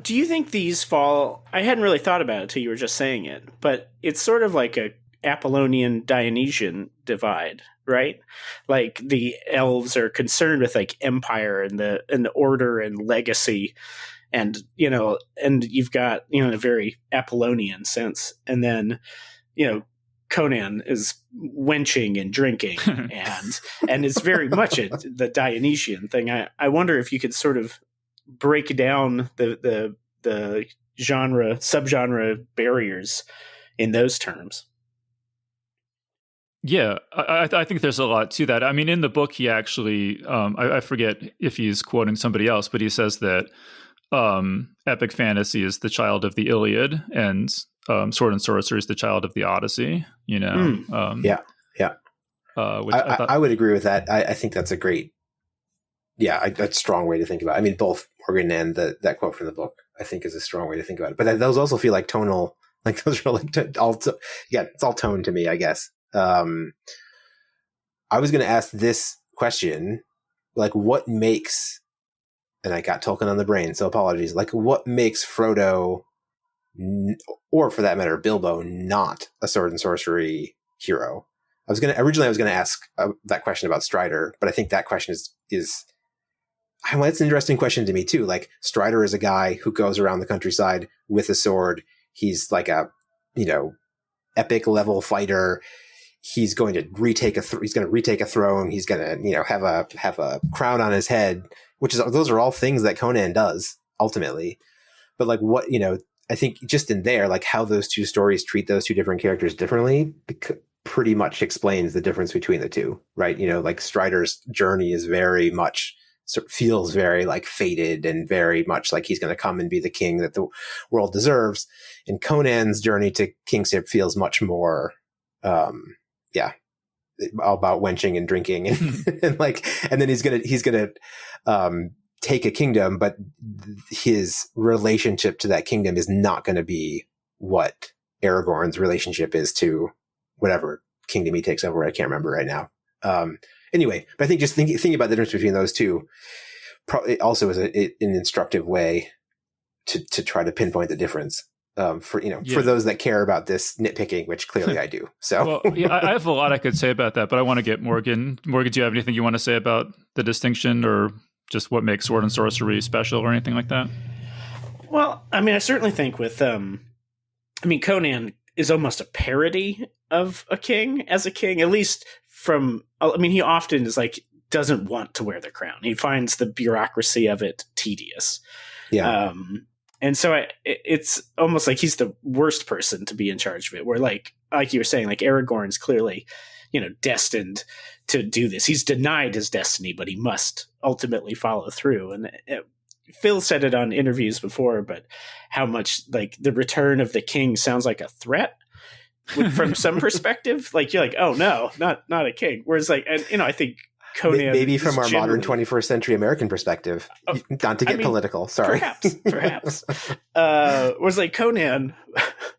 Do you think these fall? I hadn't really thought about it until you were just saying it, but it's sort of like a Apollonian Dionysian divide, right? Like the elves are concerned with like empire and the order and legacy, and you know, and you've got, you know, in a very Apollonian sense, and then, you know, Conan is wenching and drinking, and it's very much the Dionysian thing. I wonder if you could sort of break down the subgenre barriers in those terms. Yeah, I think there's a lot to that. I mean, in the book, he actually, I forget if he's quoting somebody else, but he says that epic fantasy is the child of the Iliad, and Sword and Sorcery is the child of the Odyssey. You know, Yeah. which I thought I would agree with that. I think that's a great, that's a strong way to think about it. I mean, both Morgan and that quote from the book, I think, is a strong way to think about it. But those also feel like tonal, like those are like it's all tone to me, I guess. I was going to ask this question, like, what makes, and I got Tolkien on the brain, so apologies. Like, what makes Frodo, or for that matter, Bilbo, not a sword and sorcery hero? Originally I was gonna ask that question about Strider, but I think that question is well, it's an interesting question to me too. Like, Strider is a guy who goes around the countryside with a sword. He's like a, epic level fighter. He's going to retake a throne. He's going to, have a crown on his head, those are all things that Conan does ultimately. But like, what, I think just in there, like how those two stories treat those two different characters differently pretty much explains the difference between the two, right? Like Strider's journey is very much, feels very like fated and very much like he's going to come and be the king that the world deserves. And Conan's journey to kingship feels much more, all about wenching and drinking and then he's gonna take a kingdom, but his relationship to that kingdom is not going to be what Aragorn's relationship is to whatever kingdom he takes over. I can't remember right now. Anyway, but I think just thinking about the difference between those two probably also is an instructive way to try to pinpoint the difference. For those that care about this nitpicking, which clearly I do. So, well, yeah, I have a lot I could say about that, but I want to get Morgan. Morgan, do you have anything you want to say about the distinction, or just what makes sword and sorcery special, or anything like that? Well, I mean, I certainly think with, Conan is almost a parody of a king as a king, at least he often is like, doesn't want to wear the crown. He finds the bureaucracy of it tedious. Yeah. And so it's almost like he's the worst person to be in charge of it, where like you were saying, like Aragorn's clearly, destined to do this. He's denied his destiny, but he must ultimately follow through. And Phil said it on interviews before, but how much like the return of the king sounds like a threat from some perspective. Like you're like, oh no, not a king. Whereas like, and I think Conan, maybe from our modern 21st century American perspect, not to get political. Sorry, perhaps. Was like Conan.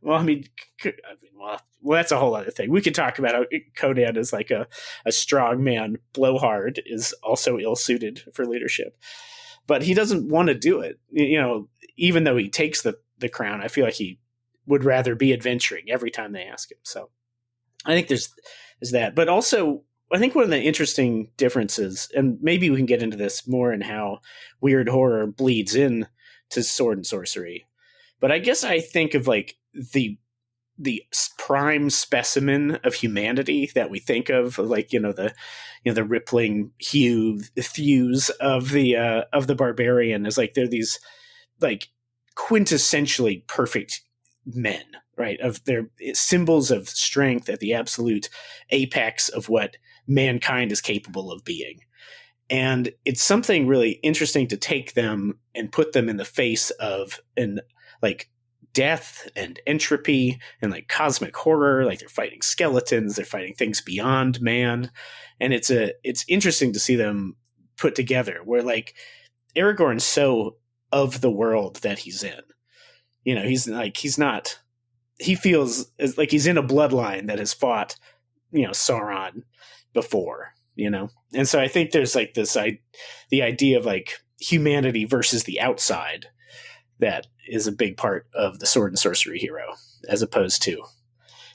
Well, that's a whole other thing. We could talk about how Conan is like a strong man. Blowhard is also ill suited for leadership, but he doesn't want to do it. Even though he takes the crown, I feel like he would rather be adventuring every time they ask him. So I think there's that, but also, I think one of the interesting differences, and maybe we can get into this more in how weird horror bleeds in to sword and sorcery, but I guess I think of like the prime specimen of humanity that we think of, like the rippling thews of the barbarian, is like they're these like quintessentially perfect men, right? Of their symbols of strength at the absolute apex of what mankind is capable of being. And it's something really interesting to take them and put them in the face of like death and entropy and like cosmic horror. Like they're fighting skeletons, they're fighting things beyond man. And it's interesting to see them put together, where like Aragorn's so of the world that he's in. He feels like he's in a bloodline that has fought, Sauron before, And so I think there's like the idea of like humanity versus the outside that is a big part of the sword and sorcery hero, as opposed to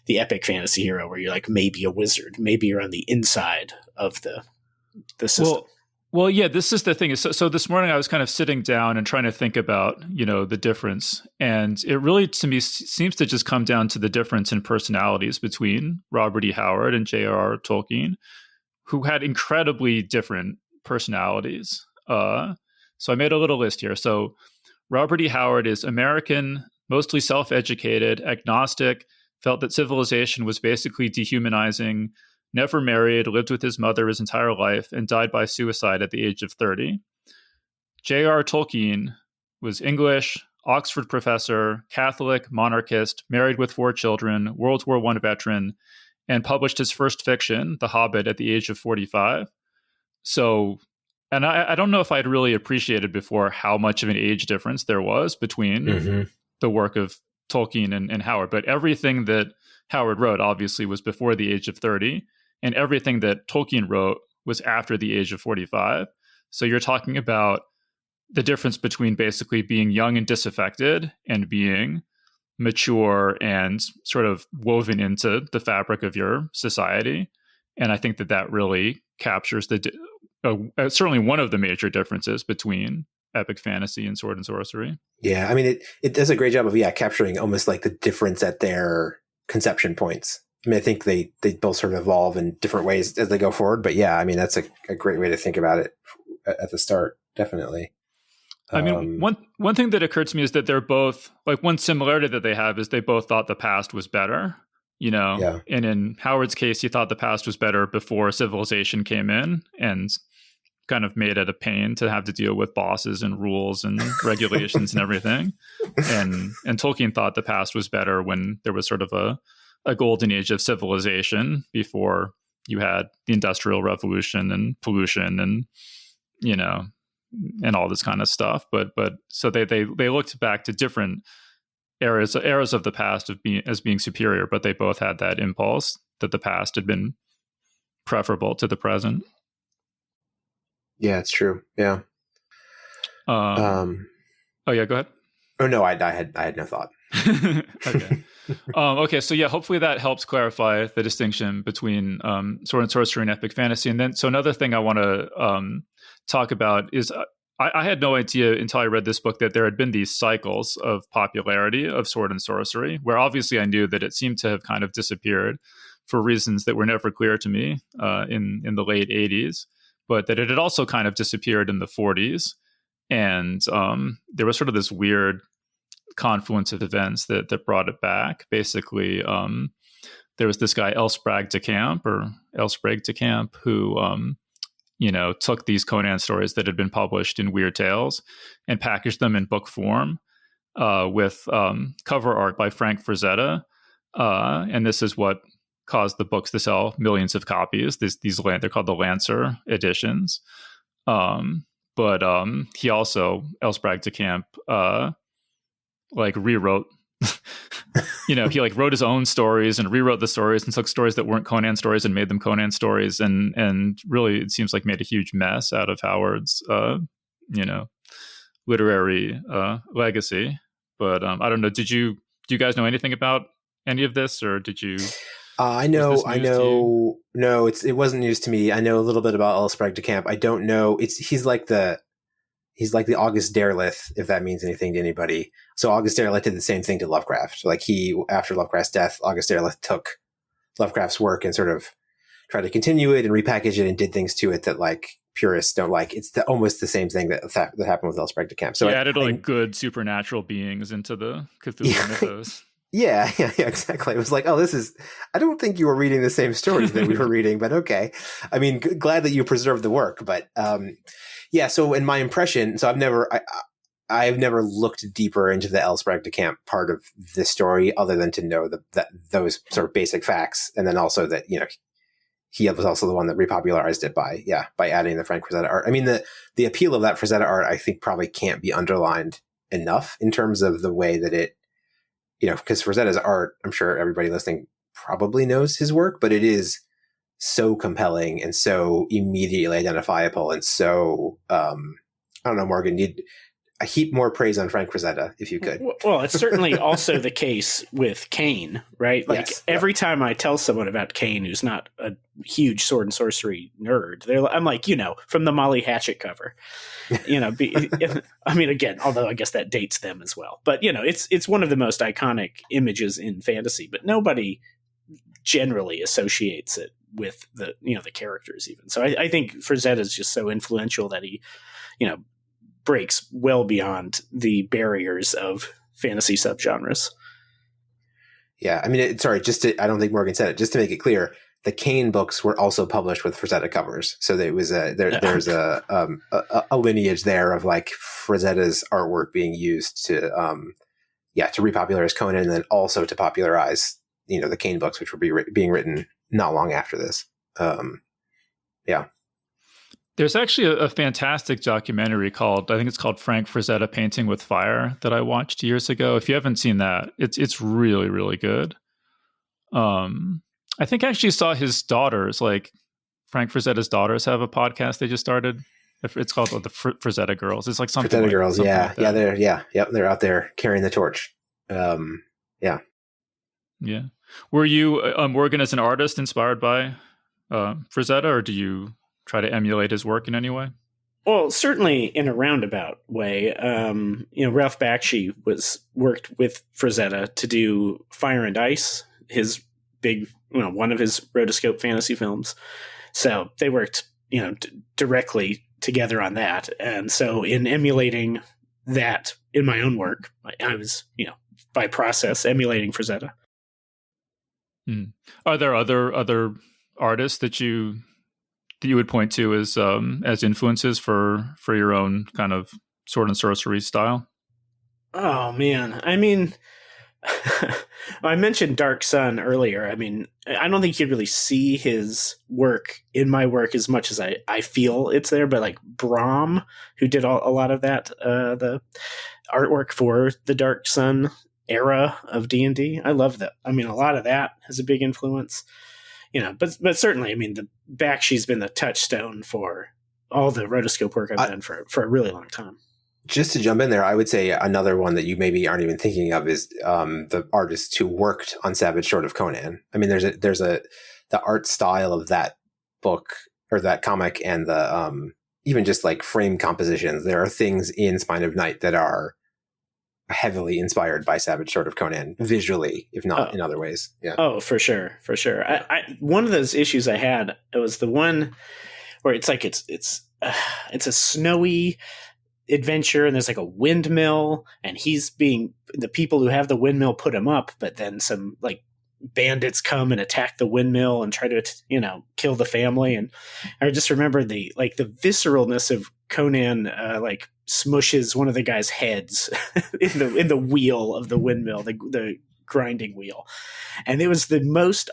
the epic fantasy hero where you're like maybe a wizard, maybe you're on the inside of the system. Well, yeah, this is the thing. So this morning I was kind of sitting down and trying to think about, the difference. And it really, to me, seems to just come down to the difference in personalities between Robert E. Howard and J.R.R. Tolkien, who had incredibly different personalities. So I made a little list here. So Robert E. Howard is American, mostly self-educated, agnostic, felt that civilization was basically dehumanizing, never married, lived with his mother his entire life, and died by suicide at the age of 30. J.R.R. Tolkien was English, Oxford professor, Catholic, monarchist, married with 4 children, World War I veteran, and published his first fiction, The Hobbit, at the age of 45. So, and I don't know if I'd really appreciated before how much of an age difference there was between the work of Tolkien and Howard. But everything that Howard wrote obviously was before the age of 30, and everything that Tolkien wrote was after the age of 45. So you're talking about the difference between basically being young and disaffected and being mature and sort of woven into the fabric of your society. And I think that really captures certainly one of the major differences between epic fantasy and sword and sorcery. Yeah, I mean, it does a great job of capturing almost like the difference at their conception points. I mean, I think they both sort of evolve in different ways as they go forward. But yeah, I mean, that's a great way to think about it at the start, definitely. I mean, one thing that occurred to me is that they're both, like, one similarity that they have is they both thought the past was better, you know? Yeah. And in Howard's case, he thought the past was better before civilization came in and kind of made it a pain to have to deal with bosses and rules and regulations and everything. And Tolkien thought the past was better when there was sort of a golden age of civilization before you had the Industrial Revolution and pollution and, you know, and all this kind of stuff. But so they looked back to different eras of the past as being superior, but they both had that impulse that the past had been preferable to the present. Yeah, it's true. Yeah. Oh yeah, go ahead. Oh no, I had no thought. Okay. Okay, so yeah, hopefully that helps clarify the distinction between sword and sorcery and epic fantasy. And then, so another thing I want to talk about is I had no idea until I read this book that there had been these cycles of popularity of sword and sorcery, where obviously I knew that it seemed to have kind of disappeared for reasons that were never clear to me in the late 80s, but that it had also kind of disappeared in the 40s. And there was sort of this weird confluence of events that brought it back. Basically, there was this guy Elsbrag de Camp who took these Conan stories that had been published in Weird Tales and packaged them in book form with cover art by Frank Frazetta, and this is what caused the books to sell millions of copies. They're called the Lancer editions. But he also, Elsbrag de Camp, rewrote, he wrote his own stories and rewrote the stories and took stories that weren't Conan stories and made them Conan stories, and really, it seems like made a huge mess out of Howard's, literary legacy. But I don't know. Do you guys know anything about any of this, or did you? I know. No, it wasn't news to me. I know a little bit about Elsbrag de Camp. I don't know. He's like the August Derleth, if that means anything to anybody. So August Derleth did the same thing to Lovecraft. After Lovecraft's death, August Derleth took Lovecraft's work and sort of tried to continue it and repackage it and did things to it that purists don't like. It's almost the same thing that happened with Elsbrag de Camp. So he added good supernatural beings into the Cthulhu mythos. Yeah, exactly. It was like, I don't think you were reading the same stories that we were reading, but okay. I mean, glad that you preserved the work, but so in my impression, so I've never looked deeper into the Elsbrag de Camp part of this story other than to know that those sort of basic facts. And then also that, he was also the one that repopularized it by adding the Frank Frazetta art. I mean, the appeal of that Frazetta art, I think, probably can't be underlined enough in terms of the way that it, because Frazetta's art, I'm sure everybody listening probably knows his work, but it is so compelling and so immediately identifiable. And so, I don't know, Morgan, need a heap more praise on Frank Frazetta, if you could. Well, it's certainly also the case with Kane, right? Every time I tell someone about Kane, who's not a huge sword and sorcery nerd, I'm like, from the Molly Hatchet cover, I mean, again, although I guess that dates them as well, but it's one of the most iconic images in fantasy, but nobody generally associates it with the characters even. So I think Frazetta is just so influential that he, breaks well beyond the barriers of fantasy subgenres. Yeah, I mean, I don't think Morgan said it. Just to make it clear, the Kane books were also published with Frazetta covers. So there was there's a lineage there of like Frazetta's artwork being used to repopularize Conan, and then also to popularize, the Kane books, which were being written not long after this. There's actually a fantastic documentary called Frank Frazetta Painting with Fire that I watched years ago. If you haven't seen that, it's really, really good. I think I actually saw his daughters, like Frank Frazetta's daughters, have a podcast they just started. It's called the Frazetta Girls. It's like something Frazetta like, Girls, something yeah. like that. They're out there carrying the torch. Yeah. Were you working as an artist inspired by Frazetta, or do you try to emulate his work in any way? Well, certainly in a roundabout way. Ralph Bakshi worked with Frazetta to do Fire and Ice, his big, one of his rotoscope fantasy films. So they worked, directly together on that. And so in emulating that in my own work, I was, by process, emulating Frazetta. Are there other artists that you would point to as influences for your own kind of sword and sorcery style? Oh man, I mean, I mentioned Dark Sun earlier. I mean, I don't think you really see his work in my work as much as I feel it's there. But like Brahm, who did a lot of that, the artwork for the Dark Sun era of D&D, I love that. I mean, a lot of that has a big influence. But certainly, I mean, the Bakshi's been the touchstone for all the rotoscope work I've done for a really long time. Just to jump in there, I would say another one that you maybe aren't even thinking of is the artists who worked on Savage Sword of Conan. I mean, there's the art style of that book or that comic, and the even just like frame compositions. There are things in Spine of Night that are heavily inspired by Savage Sword of Conan visually, if not in other ways. Yeah. Oh, for sure. I one of those issues I had, it was the one where it's like it's a snowy adventure, and there's like a windmill, and the people who have the windmill put him up, but then some like bandits come and attack the windmill and try to kill the family. And I just remember the visceralness of Conan like smushes one of the guy's heads in the wheel of the windmill, the grinding wheel, and it was the most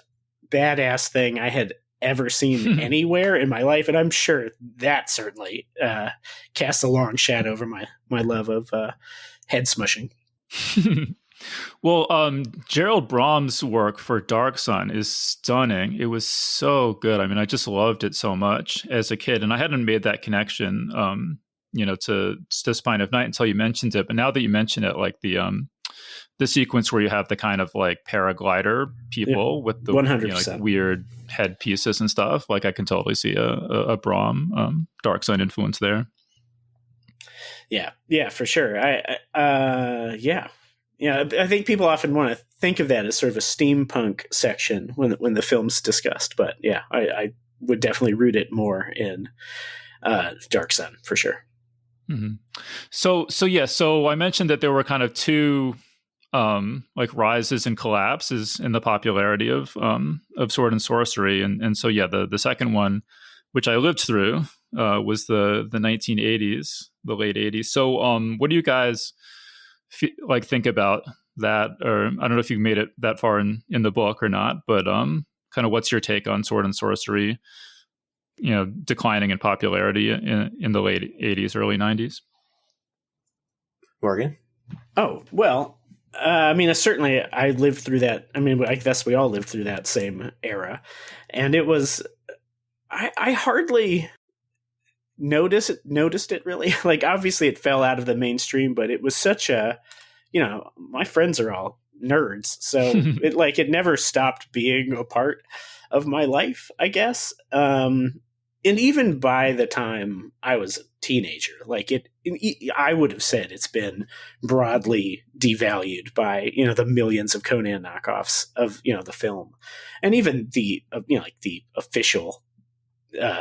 badass thing I had ever seen anywhere in my life, and I'm sure that certainly casts a long shadow over my love of head smushing. Well, Gerald Brahm's work for Dark Sun is stunning. It was so good. I mean, I just loved it so much as a kid, and I hadn't made that connection, to Spine of Night until you mentioned it. But now that you mention it, like the sequence where you have the kind of like paraglider people with the 100%. Weird head pieces and stuff, like I can totally see a Brahm Dark Sun influence there. Yeah, for sure. I think people often want to think of that as sort of a steampunk section when the film's discussed. But yeah, I would definitely root it more in Dark Sun for sure. Mm-hmm. So I mentioned that there were kind of two like rises and collapses in the popularity of sword and sorcery, and so the second one, which I lived through, was the 1980s, the late 80s. So what do you guys think about that? Or I don't know if you made it that far in the book or not, but kind of what's your take on sword and sorcery, declining in popularity in the late 80s, early 90s? Morgan? Oh, well, certainly I lived through that. I mean, I guess we all lived through that same era. And it was, I hardly noticed it really. Like, obviously it fell out of the mainstream, but it was such a, my friends are all nerds. So it never stopped being a part of my life, I guess. And even by the time I was a teenager, I would have said it's been broadly devalued by, the millions of Conan knockoffs of, the film, and even the, the official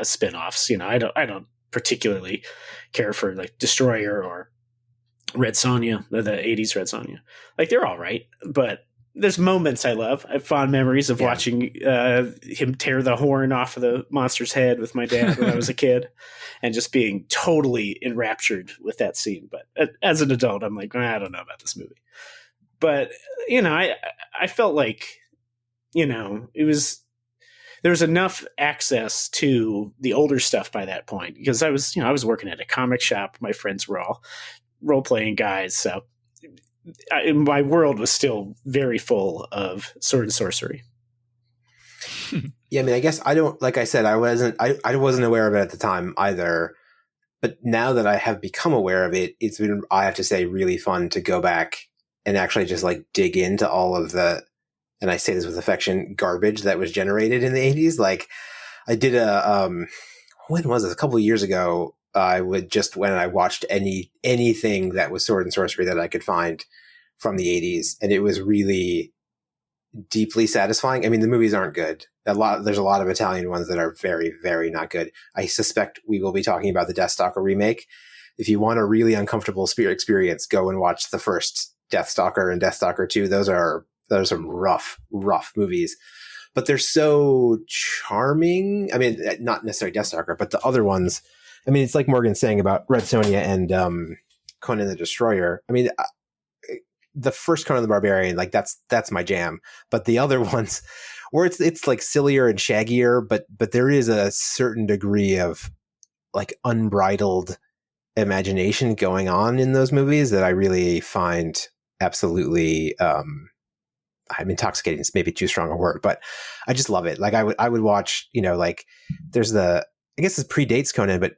spin-offs. I don't particularly care for like Destroyer or Red Sonja, the 80s Red Sonja. Like, they're all right, but there's moments I love. I have fond memories of watching him tear the horn off of the monster's head with my dad when I was a kid, and just being totally enraptured with that scene. But as an adult, I'm like, I don't know about this movie. But I felt like, it was, there was enough access to the older stuff by that point, because I was working at a comic shop. My friends were all role playing guys, so my world was still very full of sword and sorcery. Yeah, I mean, I guess I don't, like I said, I wasn't aware of it at the time either. But now that I have become aware of it, it's been, I have to say, really fun to go back and actually just like dig into all of the, and I say this with affection, garbage that was generated in the 80s. Like I did when was this? A couple of years ago, I would just, when I watched anything that was sword and sorcery that I could find from the 80s. And it was really deeply satisfying. I mean, the movies aren't good. There's a lot of Italian ones that are very, very not good. I suspect we will be talking about the Deathstalker remake. If you want a really uncomfortable experience, go and watch the first Deathstalker and Deathstalker 2. Those are some rough movies, but they're so charming. I mean, not necessarily Deathstalker, but the other ones. I mean, it's like Morgan's saying about Red Sonja and Conan the Destroyer. I mean, the first Conan the Barbarian, like that's my jam. But the other ones, where it's like sillier and shaggier, but there is a certain degree of like unbridled imagination going on in those movies that I really find absolutely I'm intoxicating is maybe too strong a word, but I just love it. Like I would watch, like there's I guess it predates Conan, but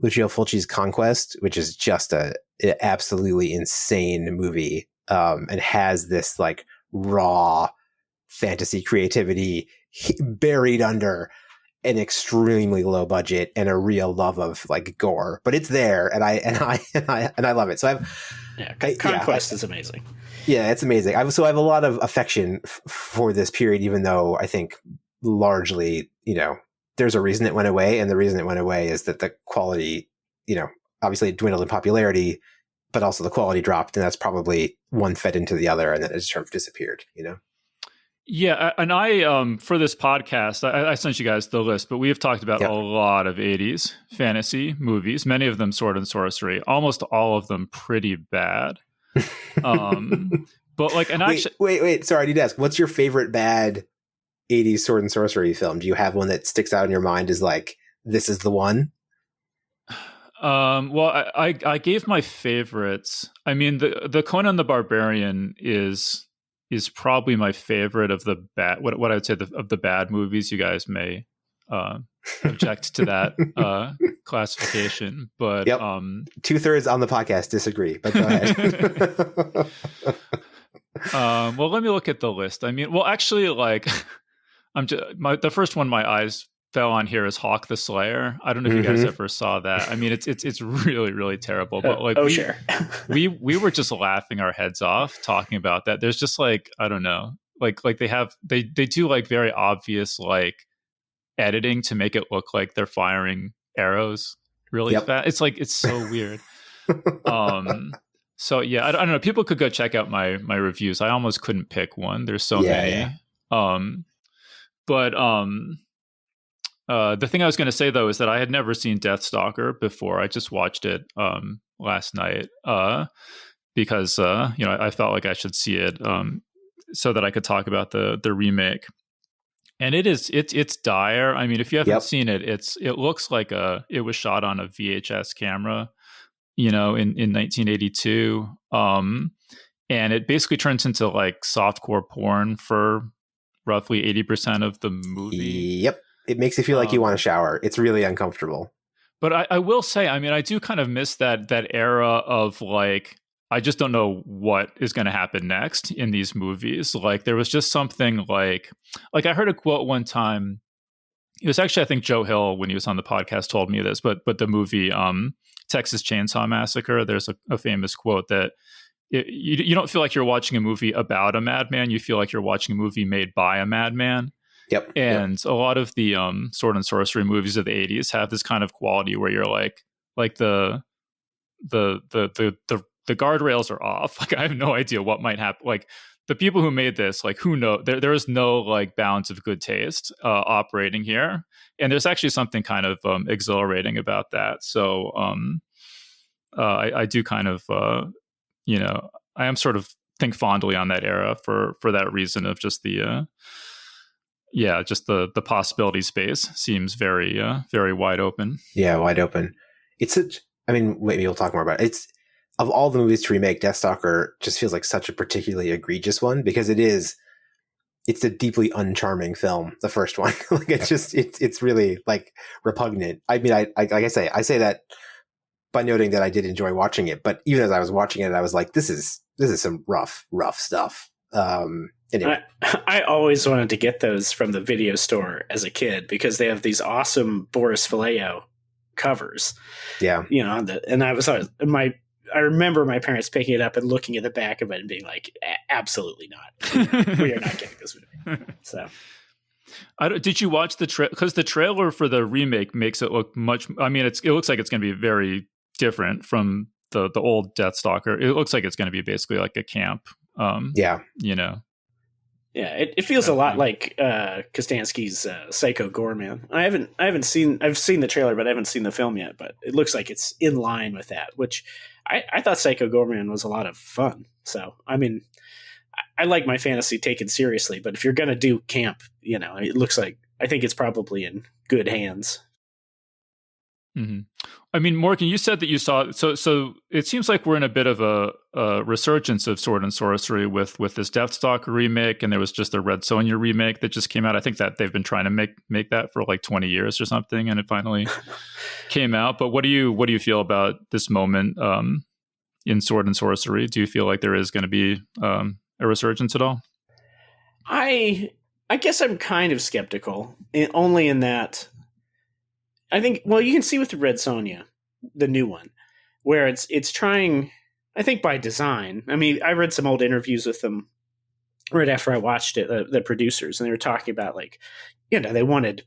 Lucio Fulci's Conquest, which is just an absolutely insane movie, and has this like raw fantasy creativity buried under an extremely low budget and a real love of like gore, but it's there, and I love it. So Conquest is amazing. Yeah, it's amazing. I have a lot of affection for this period, even though I think largely, there's a reason it went away, and the reason it went away is that the quality, obviously it dwindled in popularity, but also the quality dropped, and that's probably one fed into the other, and then it just sort of disappeared. Yeah, and I for this podcast, I sent you guys the list, but we have talked about a lot of 80s fantasy movies, many of them sword and sorcery, almost all of them pretty bad. But like, and wait, sorry, I need to ask, what's your favorite bad 80s sword and sorcery film? Do you have one that sticks out in your mind as like, this is the one? Well, I gave my favorites. I mean, the Conan the Barbarian is probably my favorite of the bad, what I would say of the bad movies. You guys may object to that classification, but 2/3 on the podcast disagree, but go ahead. Well, let me look at the list. I mean, well, actually, like the first one my eyes fell on here is Hawk the Slayer. I don't know if you guys ever saw that. I mean, it's really, really terrible, but like sure. we were just laughing our heads off talking about that. There's just like, I don't know, like they do like very obvious like editing to make it look like they're firing arrows really fast. It's like, it's so weird. So yeah, I don't know. People could go check out my reviews. I almost couldn't pick one. There's so many. But the thing I was going to say though is that I had never seen Deathstalker before. I just watched it last night because I felt like I should see it so that I could talk about the remake. And it's dire. I mean, if you haven't seen it, it looks like it was shot on a VHS camera, in 1982. And it basically turns into like softcore porn for roughly 80% of the movie. Yep. It makes you feel like you want to shower. It's really uncomfortable. But I will say, I mean, I do kind of miss that era of like, I just don't know what is going to happen next in these movies. Like there was just something like I heard a quote one time. It was actually, I think Joe Hill, when he was on the podcast, told me this, but the movie Texas Chainsaw Massacre, there's a famous quote that you don't feel like you're watching a movie about a madman. You feel like you're watching a movie made by a madman. Yep. And a lot of the sword and sorcery movies of the 80s have this kind of quality where you're like the guardrails are off. Like I have no idea what might happen. Like the people who made this, like, who know, there is no like bounds of good taste operating here, and there's actually something kind of exhilarating about that. So I do kind of I am sort of think fondly on that era for that reason of just the just the possibility space seems very very wide open. Yeah, wide open. It's such. I mean, maybe we'll talk more about it. It's, of all the movies to remake, Deathstalker just feels like such a particularly egregious one because it's a deeply uncharming film. The first one, like it's really like repugnant. I mean, I like I say that by noting that I did enjoy watching it, but even as I was watching it, I was like, this is some rough stuff. Anyway. I always wanted to get those from the video store as a kid because they have these awesome Boris Vallejo covers. Yeah. And I remember my parents picking it up and looking at the back of it and being like, absolutely not. We are not getting this movie. So. Did you watch because the trailer for the remake makes it look much, I mean, it looks like it's going to be very different from the old Deathstalker. It looks like it's going to be basically like a camp. Yeah, it feels a lot like Kostansky's Psycho Goreman. I've seen the trailer, but I haven't seen the film yet. But it looks like it's in line with that, which I thought Psycho Goreman was a lot of fun. So I mean, I like my fantasy taken seriously, but if you're gonna do camp, it looks like I think it's probably in good hands. Mm-hmm. I mean, Morgan, you said that you saw. So it seems like we're in a bit of a resurgence of Sword and Sorcery with this Deathstalker remake, and there was just a Red Sonja remake that just came out. I think that they've been trying to make that for like 20 years or something, and it finally came out. But what do you feel about this moment in Sword and Sorcery? Do you feel like there is going to be a resurgence at all? I guess I'm kind of skeptical, only in that. I think, well, you can see with the Red Sonja, the new one, where it's trying, I think by design. I mean, I read some old interviews with them right after I watched it, the producers, and they were talking about like, they wanted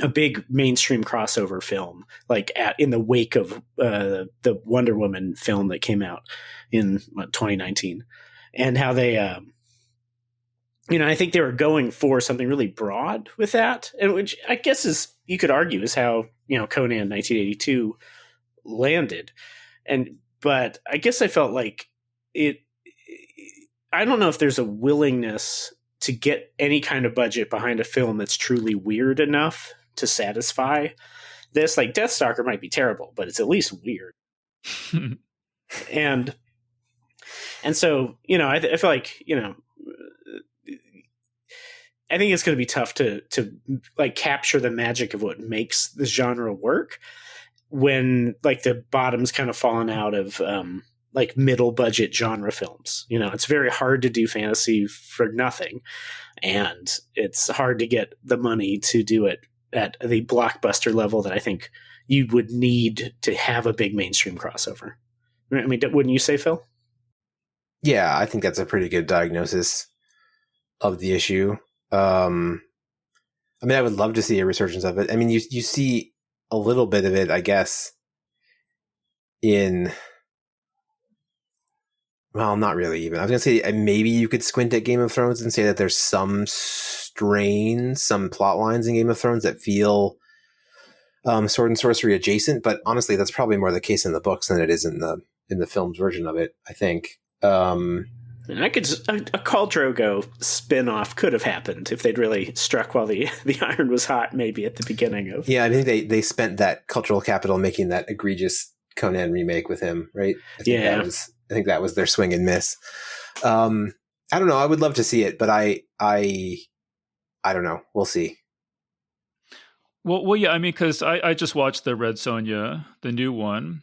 a big mainstream crossover film, like in the wake of the Wonder Woman film that came out in 2019, and how they, I think they were going for something really broad with that, and which I guess you could argue is how Conan 1982 landed, but I guess I felt like it. I don't know if there's a willingness to get any kind of budget behind a film that's truly weird enough to satisfy this. Like Deathstalker might be terrible, but it's at least weird, and so I feel like I think it's going to be tough to like capture the magic of what makes the genre work when like the bottom's kind of fallen out of like middle budget genre films. It's very hard to do fantasy for nothing, and it's hard to get the money to do it at the blockbuster level that I think you would need to have a big mainstream crossover. I mean, wouldn't you say, Phil? Yeah, I think that's a pretty good diagnosis of the issue. I mean, I would love to see a resurgence of it. I mean, you see a little bit of it, I guess, well, not really even. I was going to say maybe you could squint at Game of Thrones and say that there's some plot lines in Game of Thrones that feel Sword and Sorcery adjacent, but honestly, that's probably more the case in the books than it is in the film's version of it, I think. And a Khal Drogo spin-off could have happened if they'd really struck while the iron was hot, maybe at the beginning of. Yeah, I think they spent that cultural capital making that egregious Conan remake with him, right? I think that was their swing and miss. I don't know. I would love to see it, but I don't know. We'll see. Well, yeah. I mean, because I just watched the Red Sonja, the new one,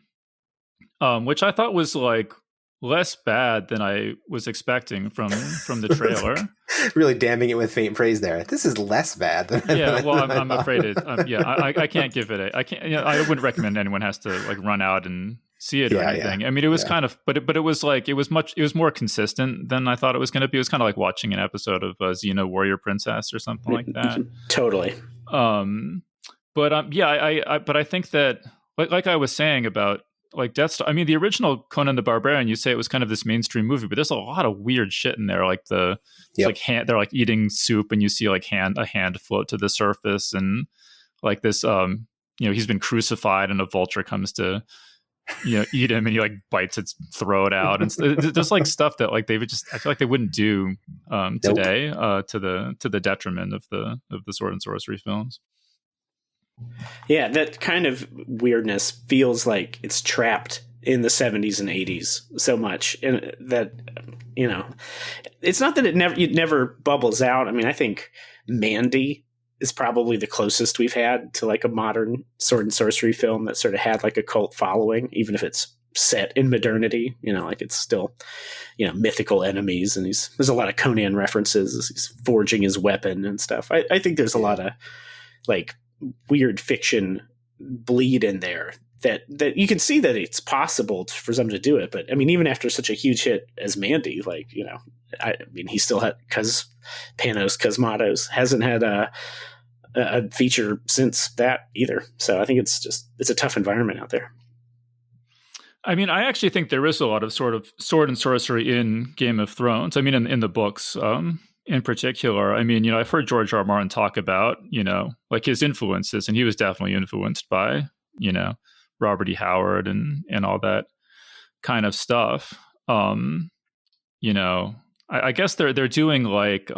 which I thought was like less bad than I was expecting from the trailer. Really damning it with faint praise there. This is less bad than I'm afraid it. I can't give it I can't. I wouldn't recommend anyone has to like run out and see it or anything. I mean, it was kind of, but it was like it was more consistent than I thought it was going to be. It was kind of like watching an episode of Xena Warrior Princess or something like that. Totally. But I think that like I was saying about like Death Star. I mean, the original Conan the Barbarian, you say it was kind of this mainstream movie, but there's a lot of weird shit in there. Like it's like they're like eating soup, and you see like a hand float to the surface, and like this, he's been crucified, and a vulture comes to, eat him, and he like bites its throat out, and there's like stuff that like they would just, I feel like they wouldn't do today, to the detriment of the sword and sorcery films. Yeah, that kind of weirdness feels like it's trapped in the 70s and 80s so much, and that, it's not that it never bubbles out. I mean, I think Mandy is probably the closest we've had to like a modern sword and sorcery film that sort of had like a cult following, even if it's set in modernity, like it's still, mythical enemies, and there's a lot of Conan references as he's forging his weapon and stuff. I think there's a lot of like weird fiction bleed in there that you can see that it's possible for someone to do it. But I mean, even after such a huge hit as Mandy, like, I mean, he still had, because Panos Cosmatos hasn't had a feature since that either. So I think it's a tough environment out there. I mean, I actually think there is a lot of sort of sword and sorcery in Game of Thrones. I mean, in the books, in particular. I mean, I've heard George R. R. Martin talk about, like his influences, and he was definitely influenced by, Robert E. Howard and all that kind of stuff. I guess they're doing like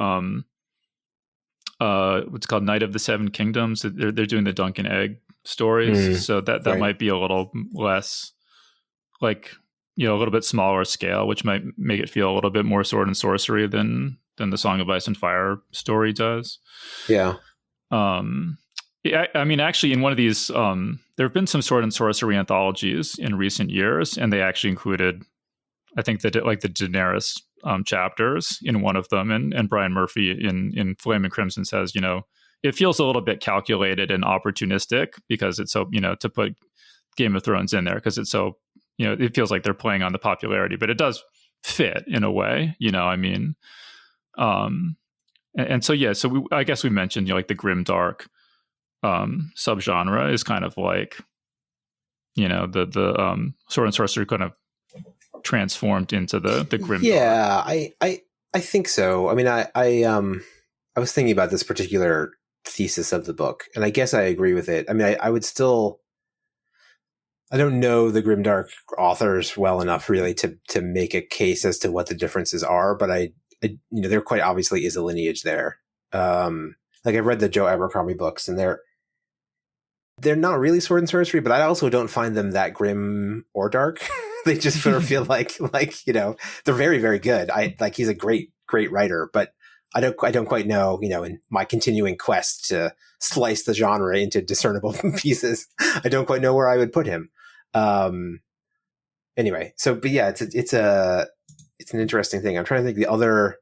what's called Night of the Seven Kingdoms. They're doing the Dunk and Egg stories, so that right. Might be a little less like, a little bit smaller scale, which might make it feel a little bit more sword and sorcery than the Song of Ice and Fire story does. Yeah. Yeah, I mean, actually, in one of these, there have been some sword and sorcery anthologies in recent years, and they actually included, I think, the Daenerys chapters in one of them, and Brian Murphy in Flame and Crimson says, it feels a little bit calculated and opportunistic because it's so, to put Game of Thrones in there because it's so, it feels like they're playing on the popularity, but it does fit in a way, I mean. And so I guess we mentioned like the grim dark subgenre is kind of like the sword and sorcery kind of transformed into the grim dark. I think so. I mean, I was thinking about this particular thesis of the book, and I guess I agree with it. I mean, I would still, I don't know the grimdark authors well enough really to make a case as to what the differences are, but I there quite obviously is a lineage there. Like I've read the Joe Abercrombie books, and they're not really sword and sorcery, but I also don't find them that grim or dark. They just sort of feel like they're very, very good. He's a great writer, but I don't quite know, in my continuing quest to slice the genre into discernible pieces, I don't quite know where I would put him. Anyway, so but yeah, it's an interesting thing. I'm trying to think the other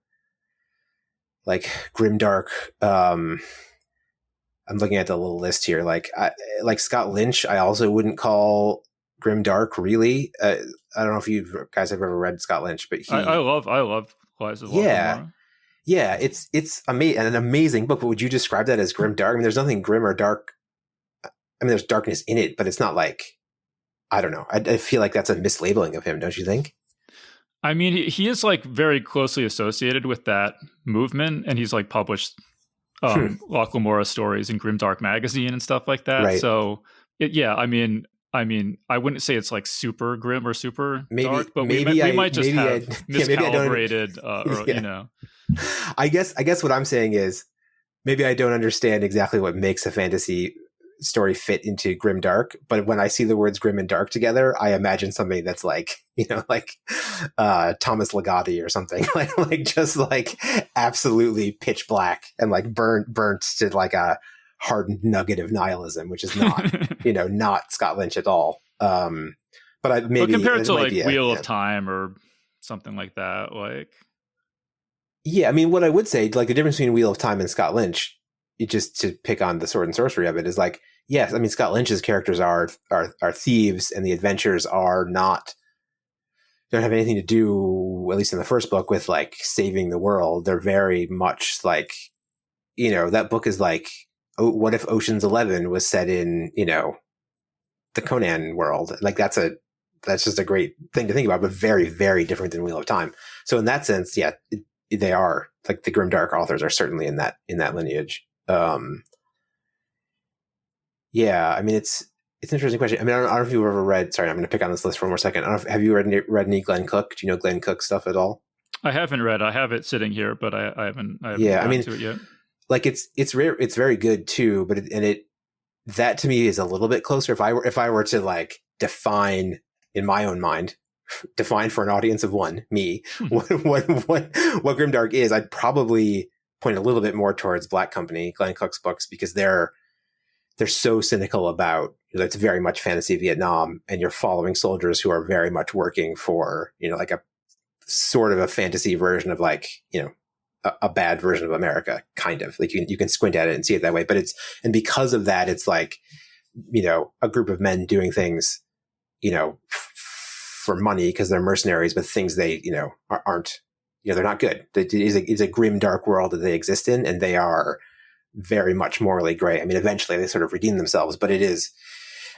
like grimdark. I'm looking at the little list here. Like Scott Lynch, I also wouldn't call grimdark really. I don't know if you guys have ever read Scott Lynch, but I love Lies of Lamar. Yeah, it's an amazing book. But would you describe that as grimdark? I mean, there's nothing grim or dark. I mean, there's darkness in it, but it's not like, I don't know. I feel like that's a mislabeling of him, don't you think? I mean, he is like very closely associated with that movement, and he's like published Locke Lamora stories in Grimdark magazine and stuff like that. Right. So, I mean, I wouldn't say it's like super grim or super dark, but we might just have miscalibrated, I guess what I'm saying is maybe I don't understand exactly what makes a fantasy story fit into grim dark, but when I see the words grim and dark together, I imagine something that's like, like Thomas Ligotti or something, like just like absolutely pitch black and like burnt to like a hard nugget of nihilism, which is not, not Scott Lynch at all. But maybe compared to like Wheel of Time or something like that, like. Yeah, I mean, what I would say, like the difference between Wheel of Time and Scott Lynch, just to pick on the sword and sorcery of it, is like, yes, I mean, Scott Lynch's characters are thieves, and the adventures don't have anything to do, at least in the first book, with like saving the world. They're very much like, that book is like, what if Ocean's 11 was set in, the Conan world? Like that's a that's just a great thing to think about, but very, very different than Wheel of Time. So in that sense, yeah, they are like the grimdark authors are certainly in that lineage. Yeah, I mean, it's an interesting question. I mean, I don't know if you've ever read. Sorry, I'm going to pick on this list for one more second. I don't know have you read any Glenn Cook? Do you know Glenn Cook stuff at all? I haven't read. I have it sitting here, but I haven't yeah, gotten to it yet. Like it's rare. It's very good too, but that to me is a little bit closer. If I were to like define in my own mind, define for an audience of one, me, what grimdark is, I'd probably point a little bit more towards Black Company, Glenn Cook's books, because they're so cynical about, it's very much fantasy Vietnam, and you're following soldiers who are very much working for, like a sort of a fantasy version of like, a bad version of America, kind of like you can squint at it and see it that way. But and because of that, it's like, a group of men doing things, for money because they're mercenaries, but things they, aren't, they're not good. It's a grim, dark world that they exist in, and they are very much morally gray. I mean, eventually they sort of redeem themselves, but it is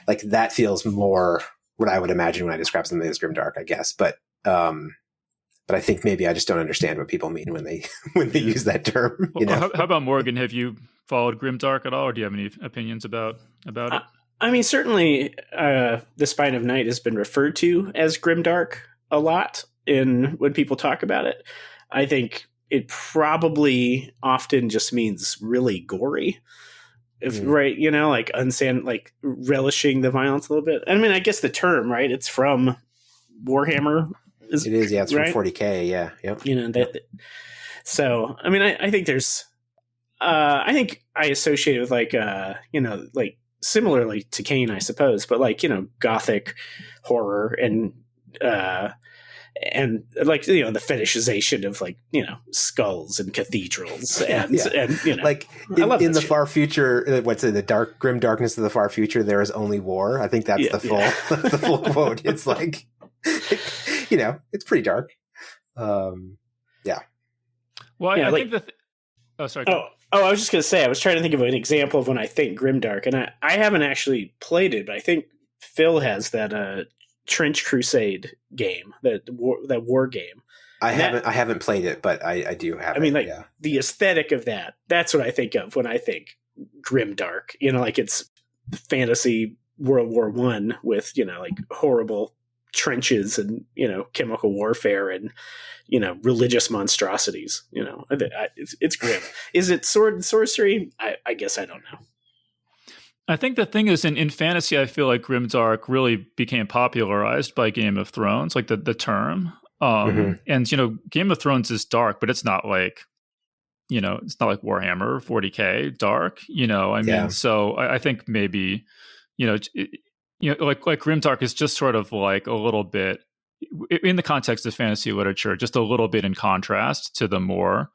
like that feels more what I would imagine when I describe something as grimdark, I guess. But I think maybe I just don't understand what people mean when they use that term. How about Morgan? Have you followed grimdark at all, or do you have any opinions about it? I mean, certainly, the Spine of Night has been referred to as grimdark a lot when people talk about it. I think it probably often just means really gory, right? Like like relishing the violence a little bit. I mean, I guess the term, right? It's from Warhammer. It is, yeah. It's right? From 40K, yeah. Yep. So, I mean, I think there's, I think I associate it with like, like similarly to Kane, I suppose, but like, Gothic horror and like, the fetishization of like, skulls and cathedrals and like in the far future, what's it, the grim darkness of the far future, there is only war. I think that's the full quote. It's like, it's pretty dark. Yeah. Well, I think oh, sorry. I was just going to say, I was trying to think of an example of when I think grimdark, and I haven't actually played it, but I think Phil has that Trench Crusade game, that war game. I haven't played it, but I do have. I mean, like the aesthetic of that's what I think of when I think grimdark. Like it's fantasy World War I with like horrible trenches and chemical warfare and religious monstrosities. It's grim. Is it sword and sorcery? I guess I don't know. I think the thing is in fantasy, I feel like grimdark really became popularized by Game of Thrones, like the term. And Game of Thrones is dark, but it's not like it's not like Warhammer 40K dark. I mean, so I think maybe like grimdark is just sort of like a little bit in the context of fantasy literature, just a little bit in contrast to the more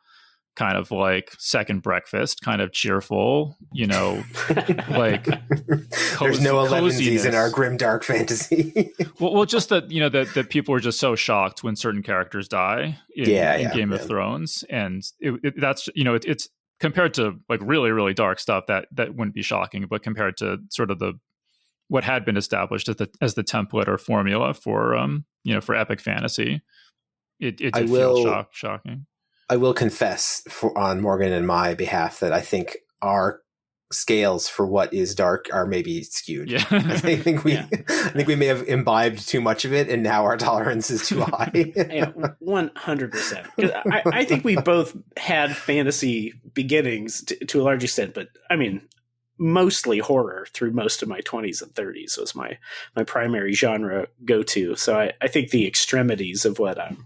kind of like Second Breakfast, kind of cheerful, like there's no 11s in our grimdark fantasy. well, just that that people are just so shocked when certain characters die in Game of Thrones, and that's it's compared to like really really dark stuff that wouldn't be shocking, but compared to sort of what had been established as the template or formula for for epic fantasy, it did feel shocking. I will confess on Morgan and my behalf that I think our scales for what is dark are maybe skewed. Yeah. I think we may have imbibed too much of it, and now our tolerance is too high. 100%. I think we both had fantasy beginnings to a large extent, but I mean, mostly horror through most of my 20s and 30s was my primary genre go-to. So I think the extremities of what I'm,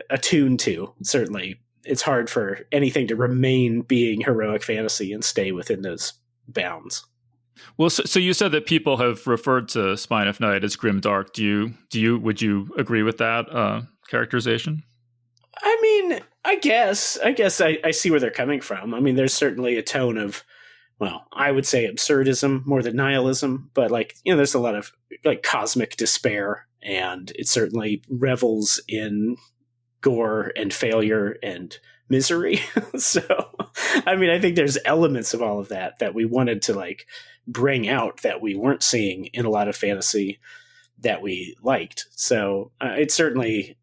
attuned to, certainly it's hard for anything to remain being heroic fantasy and stay within those bounds. Well, so you said that people have referred to Spine of Night as grimdark. Would you agree with that characterization? I mean, I guess I see where they're coming from. I mean, there's certainly a tone of, well, I would say absurdism more than nihilism, but like, there's a lot of like cosmic despair, and it certainly revels in gore and failure and misery. So, I mean, I think there's elements of all of that we wanted to like bring out that we weren't seeing in a lot of fantasy that we liked. So it's certainly,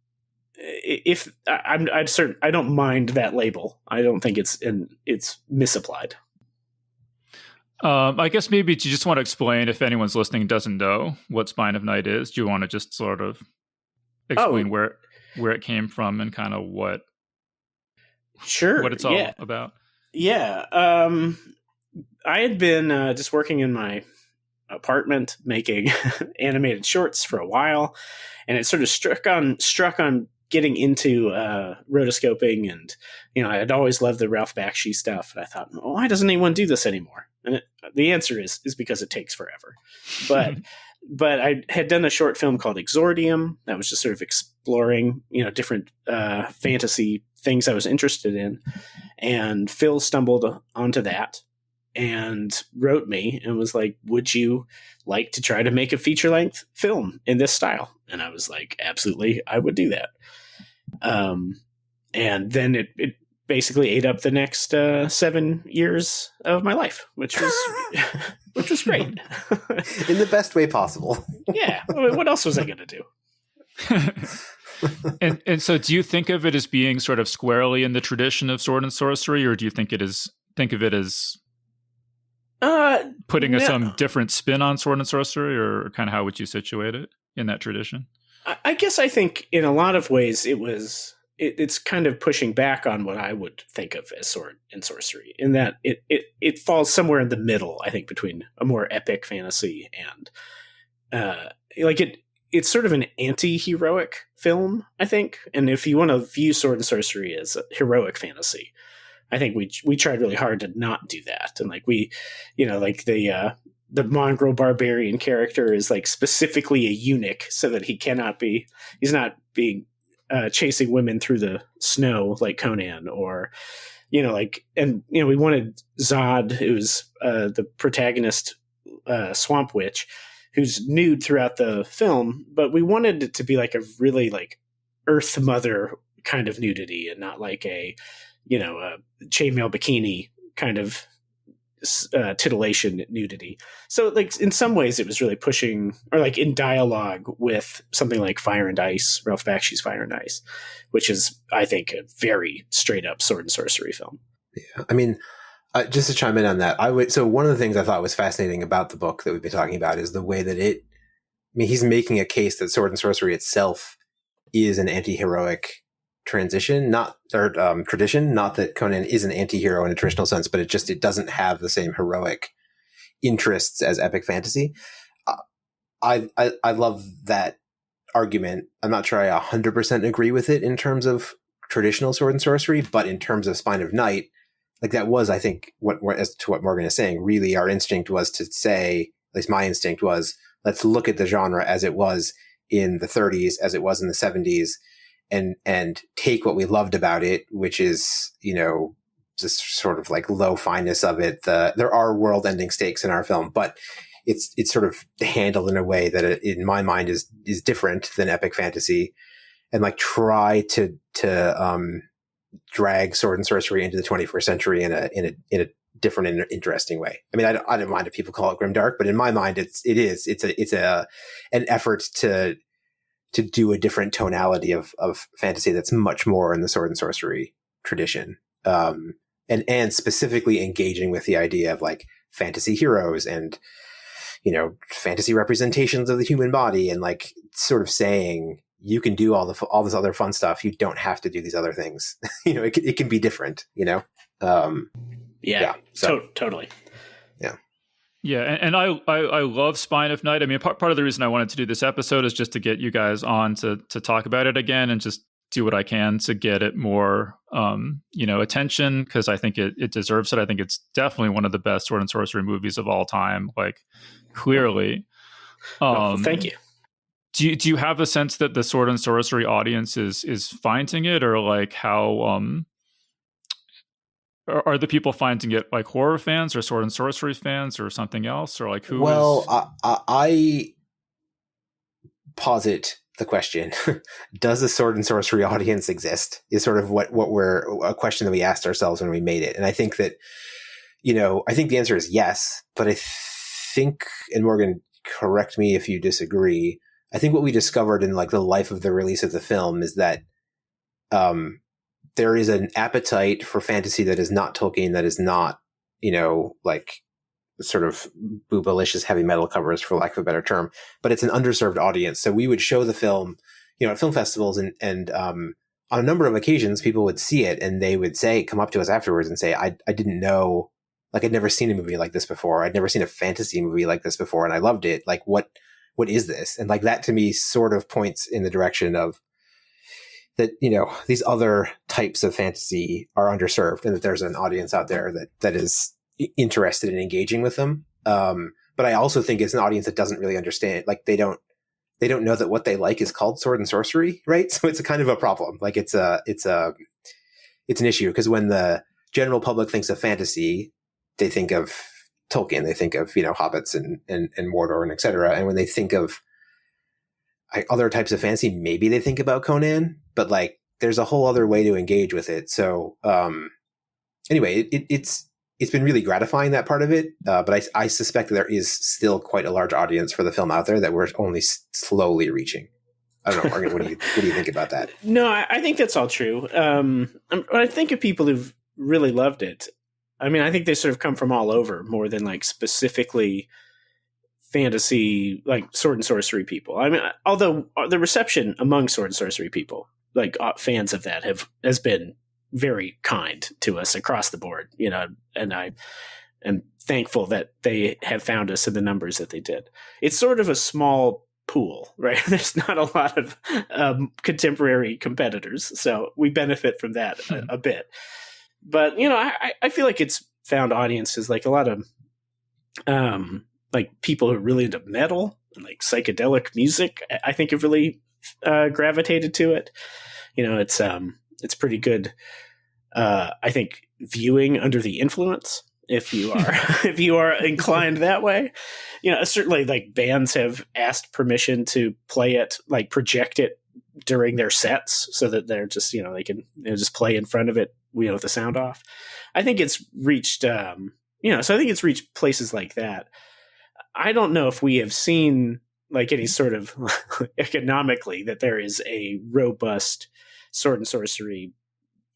if I don't mind that label. I don't think it's misapplied. I guess maybe you just want to explain, if anyone's listening doesn't know what Spine of Night is. Do you want to just sort of explain where it came from and kind of what it's all about? Yeah. I had been just working in my apartment making animated shorts for a while, and it sort of struck on getting into rotoscoping, and I had always loved the Ralph Bakshi stuff, and I thought, well, why doesn't anyone do this anymore? And the answer is because it takes forever. But I had done a short film called Exordium that was just sort of exploring different fantasy things I was interested in, and Phil stumbled onto that and wrote me and was like, would you like to try to make a feature-length film in this style? And I was like, absolutely, I would do that. And then it basically ate up the next 7 years of my life, which was great. In the best way possible. Yeah. What else was I going to do? And so do you think of it as being sort of squarely in the tradition of sword and sorcery, or do you think of it as putting some different spin on sword and sorcery, or kind of how would you situate it in that tradition? I guess I think in a lot of ways it's kind of pushing back on what I would think of as sword and sorcery, in that it falls somewhere in the middle, I think, between a more epic fantasy and it's sort of an anti-heroic film, I think. And if you want to view sword and sorcery as a heroic fantasy, I think we tried really hard to not do that. And like the mongrel barbarian character is like specifically a eunuch, so that he's not being chasing women through the snow like Conan, or we wanted Zod, who's the protagonist, swamp witch, who's nude throughout the film, but we wanted it to be like a really like Earth Mother kind of nudity, and not like a chainmail bikini kind of titillation nudity. So like in some ways it was really pushing, or like in dialogue with something like Fire and Ice, Ralph Bakshi's Fire and Ice, which is, I think, a very straight up sword and sorcery film. Yeah. I mean, just to chime in on that, so one of the things I thought was fascinating about the book that we've been talking about is the way that he's making a case that sword and sorcery itself is an anti-heroic tradition, not that Conan is an anti-hero in a traditional sense, but it doesn't have the same heroic interests as epic fantasy. I love that argument. I'm not sure I 100% agree with it in terms of traditional sword and sorcery, but in terms of Spine of Night, like that was, I think, as to what Morgan is saying, really our instinct was to say, at least my instinct was, let's look at the genre as it was in the 30s, as it was in the 70s, and take what we loved about it, which is, just sort of like low fineness of it. There are world-ending stakes in our film, but it's sort of handled in a way that in my mind is different than epic fantasy, and like try to drag sword and sorcery into the 21st century in a different and interesting way. I mean, I don't mind if people call it grimdark, but in my mind, it's an effort to do a different tonality of fantasy that's much more in the sword and sorcery tradition, and specifically engaging with the idea of like fantasy heroes and fantasy representations of the human body, and like sort of saying, you can do all this other fun stuff. You don't have to do these other things. It can be different. Totally. Yeah. Yeah, and I love Spine of Night. I mean, part of the reason I wanted to do this episode is just to get you guys on to talk about it again, and just do what I can to get it more attention, because I think it deserves it. I think it's definitely one of the best sword and sorcery movies of all time, like clearly. Thank you. Do you have a sense that the sword and sorcery audience is finding it, or like how are the people finding it like horror fans or sword and sorcery fans or something else, or like who? Well, I posit the question. Does a sword and sorcery audience exist? Is sort of what we're a question that we asked ourselves when we made it. And I think that, I think the answer is yes, but I think, and Morgan, correct me if you disagree, I think what we discovered in like the life of the release of the film is that there is an appetite for fantasy that is not Tolkien, that is not, like sort of boobalicious heavy metal covers, for lack of a better term, but it's an underserved audience. So we would show the film, at film festivals, and on a number of occasions, people would see it and they would come up to us afterwards and say, I didn't know, like I'd never seen a movie like this before. I'd never seen a fantasy movie like this before. And I loved it. Like, what is this? And like that to me sort of points in the direction of that, these other types of fantasy are underserved and that there's an audience out there that is interested in engaging with them. But I also think it's an audience that doesn't really understand, like they don't know that what they like is called sword and sorcery, right? So it's a kind of a problem. Like it's an issue, because when the general public thinks of fantasy, they think of Tolkien, they think of, hobbits and Mordor and et cetera. And when they think of other types of fantasy, maybe they think about Conan, but like there's a whole other way to engage with it. So anyway, it's been really gratifying, that part of it. But I suspect that there is still quite a large audience for the film out there that we're only slowly reaching. I don't know, Morgan, what do you think about that? No, I think that's all true. I think of people who've really loved it. I mean, I think they sort of come from all over, more than like specifically fantasy, like sword and sorcery people. I mean, although the reception among sword and sorcery people, like fans of that, has been very kind to us across the board, and I am thankful that they have found us in the numbers that they did. It's sort of a small pool, right? There's not a lot of contemporary competitors, so we benefit from that a bit. But, I feel like it's found audiences, like a lot of like people who are really into metal and like psychedelic music, I think have really gravitated to it. It's pretty good. I think viewing under the influence, if you are if you are inclined that way, certainly like bands have asked permission to play it, like project it during their sets, so that they're just they can just play in front of it with the sound off. I think it's reached so I think it's reached places like that. I don't know if we have seen like any sort of economically that there is a robust sword and sorcery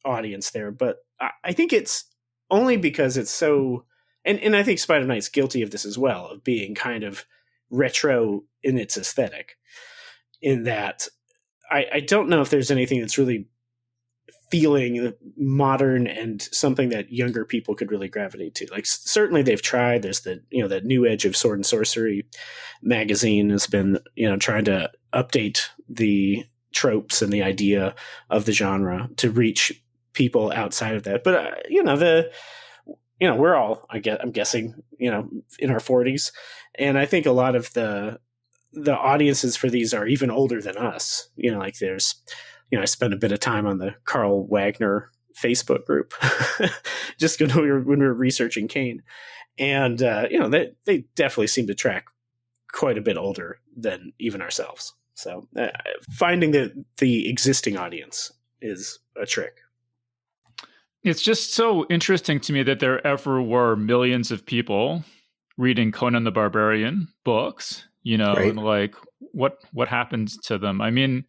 audience there, but I think it's only because it's so, and I think Spider Knight's guilty of this as well, of being kind of retro in its aesthetic, in that I don't know if there's anything that's really feeling modern and something that younger people could really gravitate to. Like certainly they've tried. There's the that New Edge of Sword and Sorcery magazine has been trying to update the tropes and the idea of the genre to reach people outside of that. But we're all, I'm guessing in our 40s, and I think a lot of the audiences for these are even older than us. Like there's I spent a bit of time on the Carl Wagner Facebook group just when we were researching Kane, and they definitely seem to track quite a bit older than even ourselves. So finding the existing audience is a trick. It's just so interesting to me that there ever were millions of people reading Conan the Barbarian books, right. And like what happens to them? I mean,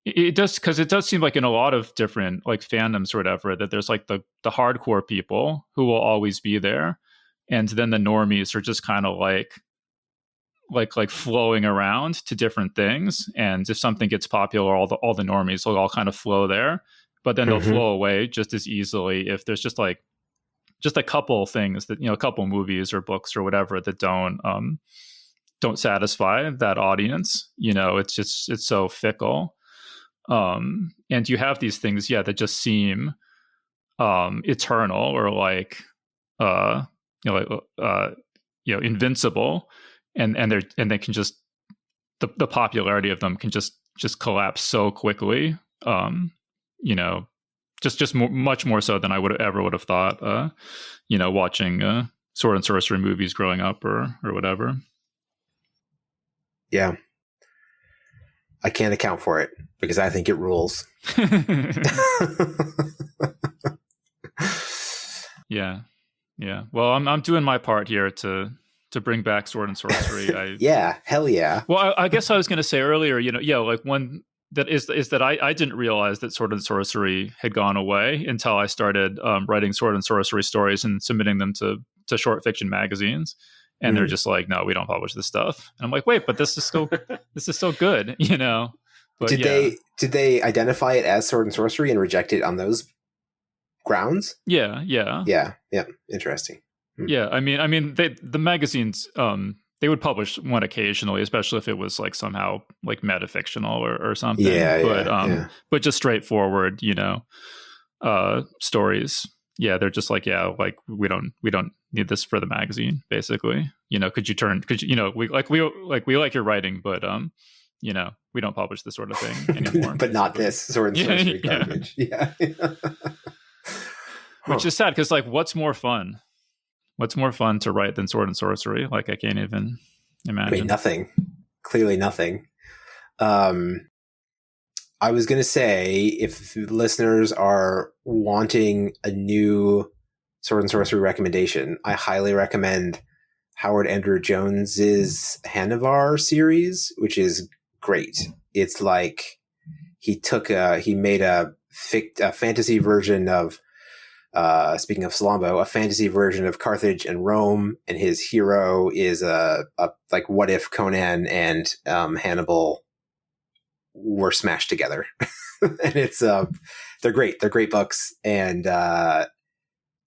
it does, because it does seem like in a lot of different like fandoms or whatever, that there's like the hardcore people who will always be there, and then the normies are just kind of like flowing around to different things. And if something gets popular, all the normies will all kind of flow there, but then they'll flow away just as easily if there's just a couple things that a couple movies or books or whatever that don't satisfy that audience. It's so fickle. And you have these things, that just seem eternal or like invincible, and they can just the popularity of them can just collapse so quickly. Just much more so than I would have thought. Watching sword and sorcery movies growing up or whatever. Yeah. I can't account for it because I think it rules. Yeah. Yeah. Well, I'm doing my part here to bring back Sword and Sorcery. Yeah, hell yeah. Well, I guess I was going to say earlier, like one that is that I didn't realize that Sword and Sorcery had gone away until I started writing Sword and Sorcery stories and submitting them to short fiction magazines. And they're just like, no, we don't publish this stuff. And I'm like, wait, but this is still good, But did they identify it as Sword and Sorcery and reject it on those grounds? Yeah. Interesting. Yeah, I mean, the magazines, they would publish one occasionally, especially if it was like somehow like metafictional or something. But just straightforward, stories. Yeah, they're just like, like we don't need this for the magazine, basically. We like your writing, but we don't publish this sort of thing anymore. But not this Sword and Sorcery garbage. Yeah. Which is sad because, like, what's more fun? What's more fun to write than Sword and Sorcery? Like, I can't even imagine. I mean, nothing. Clearly nothing. I was going to say, if listeners are wanting a new Sword and Sorcery recommendation, I highly recommend Howard Andrew Jones's Hanavar series, which is great. It's like he made a fantasy version of, speaking of Salambo, a fantasy version of Carthage and Rome, and his hero is a like what if Conan and Hannibal were smashed together. And it's they're great. They're great books, and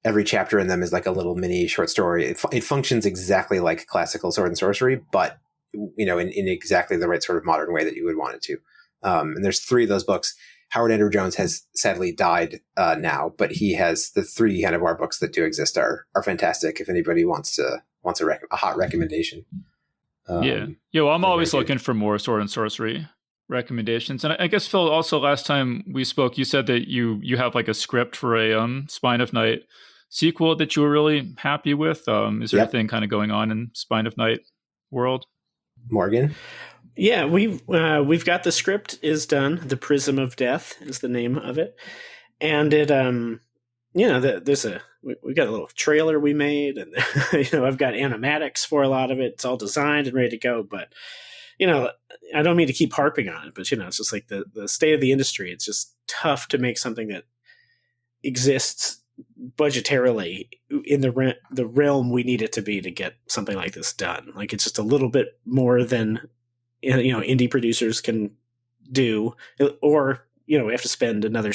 every chapter in them is like a little mini short story. It functions exactly like classical Sword and Sorcery, but in exactly the right sort of modern way that you would want it to. And there's 3 of those books. Howard Andrew Jones has sadly died now, but he has the 3 Hanavar books that do exist are fantastic. If anybody wants a hot recommendation. Well, I'm always looking for more Sword and Sorcery recommendations. And I guess, Phil, also last time we spoke, you said that you have like a script for a Spine of Night sequel that you were really happy with. Is there anything kind of going on in Spine of Night world? Morgan? Yeah, we've got the script is done. The Prism of Death is the name of it, and it there's we got a little trailer we made, and I've got animatics for a lot of it. It's all designed and ready to go, but I don't mean to keep harping on it, but it's just like the state of the industry. It's just tough to make something that exists budgetarily in the realm we need it to be to get something like this done. Like, it's just a little bit more than indie producers can do, or we have to spend another,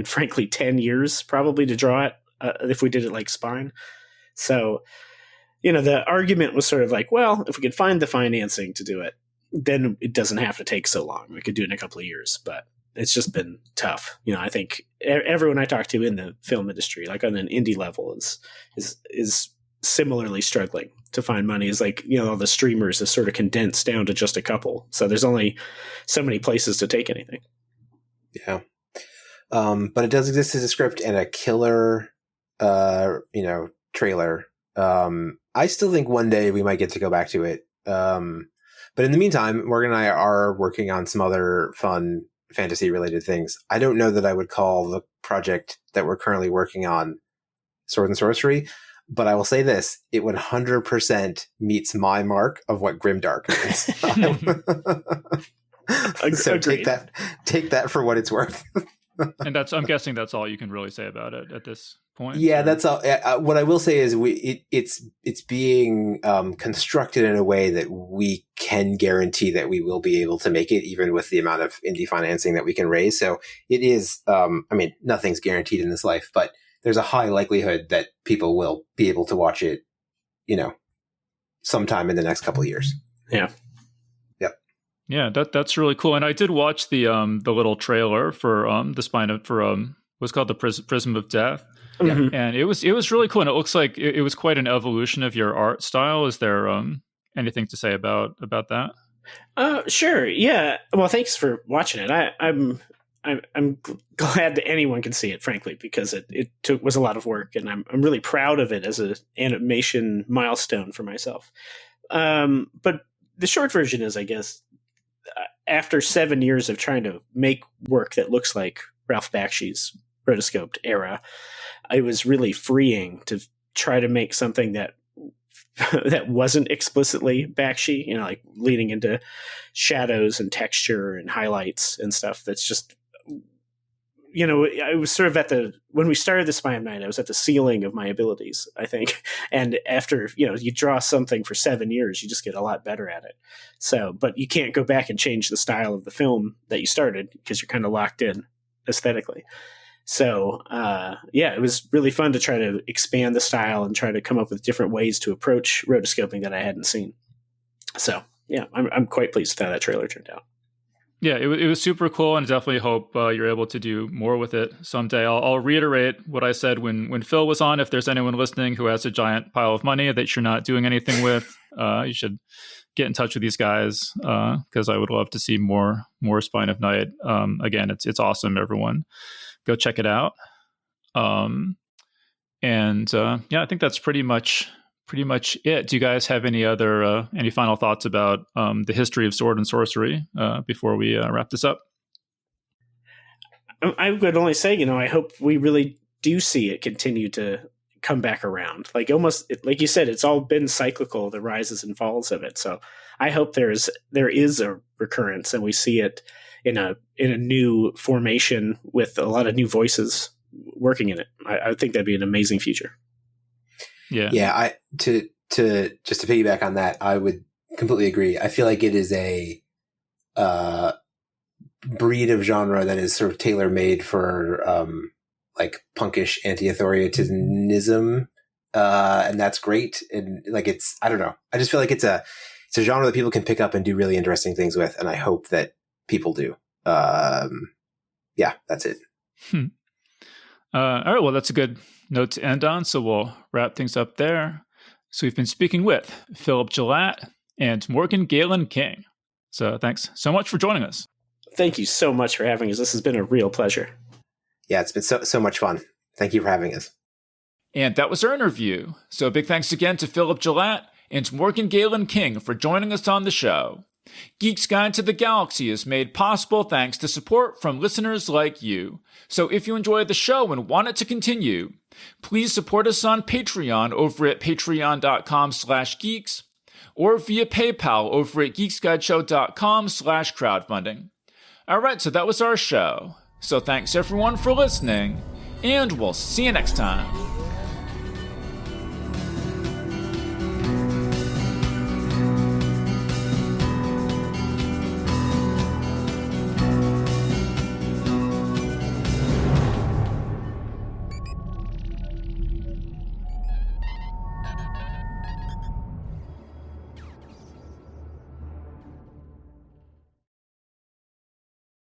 frankly, 10 years probably to draw it if we did it like Spine. So the argument was sort of like, well, if we could find the financing to do it, then it doesn't have to take so long. We could do it in a couple of years, but it's just been tough. I think everyone I talk to in the film industry, like on an indie level, is similarly struggling to find money. Is like, all the streamers is sort of condensed down to just a couple. So there's only so many places to take anything. Yeah. But it does exist as a script and a killer, trailer. I still think one day we might get to go back to it. But in the meantime, Morgan and I are working on some other fun fantasy related things. I don't know that I would call the project that we're currently working on Sword and Sorcery, but I will say this: it 100% meets my mark of what grimdark is. So take that for what it's worth. And I'm guessing that's all you can really say about it at this point. Yeah, that's all. What I will say is it's being constructed in a way that we can guarantee that we will be able to make it, even with the amount of indie financing that we can raise. So it is. Nothing's guaranteed in this life, but there's a high likelihood that people will be able to watch it, sometime in the next couple of years. Yeah. Yeah, that's really cool. And I did watch the little trailer for the Spine of what's called the Prism of Death. Mm-hmm. And it was really cool. And it looks like it was quite an evolution of your art style. Is there anything to say about that? Sure. Yeah. Well, thanks for watching it. I'm glad that anyone can see it, frankly, because it was a lot of work, and I'm really proud of it as an animation milestone for myself. But the short version is, I guess, after 7 years of trying to make work that looks like Ralph Bakshi's rotoscoped era, it was really freeing to try to make something that wasn't explicitly Bakshi, like leaning into shadows and texture and highlights and stuff. That's just, I was sort of when we started the Spy Night, I was at the ceiling of my abilities, I think. And after, you draw something for 7 years, you just get a lot better at it. So, but you can't go back and change the style of the film that you started because you're kind of locked in aesthetically. So, it was really fun to try to expand the style and try to come up with different ways to approach rotoscoping that I hadn't seen. So, yeah, I'm quite pleased with how that trailer turned out. Yeah, it was super cool, and definitely hope you're able to do more with it someday. I'll reiterate what I said when Phil was on. If there's anyone listening who has a giant pile of money that you're not doing anything with, you should get in touch with these guys because I would love to see more Spine of Night. Again, it's awesome, everyone. Go check it out. I think that's pretty much it. Do you guys have any final thoughts about the history of sword and sorcery before we wrap this up? I would only say, I hope we really do see it continue to come back around. Like like you said, it's all been cyclical, the rises and falls of it. So I hope there is a recurrence and we see it in a new formation with a lot of new voices working in it. I think that'd be an amazing future. Yeah. To piggyback on that, I would completely agree. I feel like it is a breed of genre that is sort of tailor made for like punkish anti-authoritarianism, and that's great. And like I don't know. I just feel like it's a genre that people can pick up and do really interesting things with, and I hope that people do. That's it. All right, well, that's a good note to end on, so we'll wrap things up there. So we've been speaking with Philip Gelatt and Morgan Galen King. So thanks so much for joining us. Thank you so much for having us. This has been a real pleasure. Yeah, it's been so much fun. Thank you for having us. And that was our interview. So big thanks again to Philip Gelatt and Morgan Galen King for joining us on the show. Geek's Guide to the Galaxy is made possible thanks to support from listeners like you. So if you enjoyed the show and want it to continue, please support us on Patreon over at patreon.com/geeks or via PayPal over at geeksguideshow.com/crowdfunding. All right, so that was our show. So thanks everyone for listening, and we'll see you next time.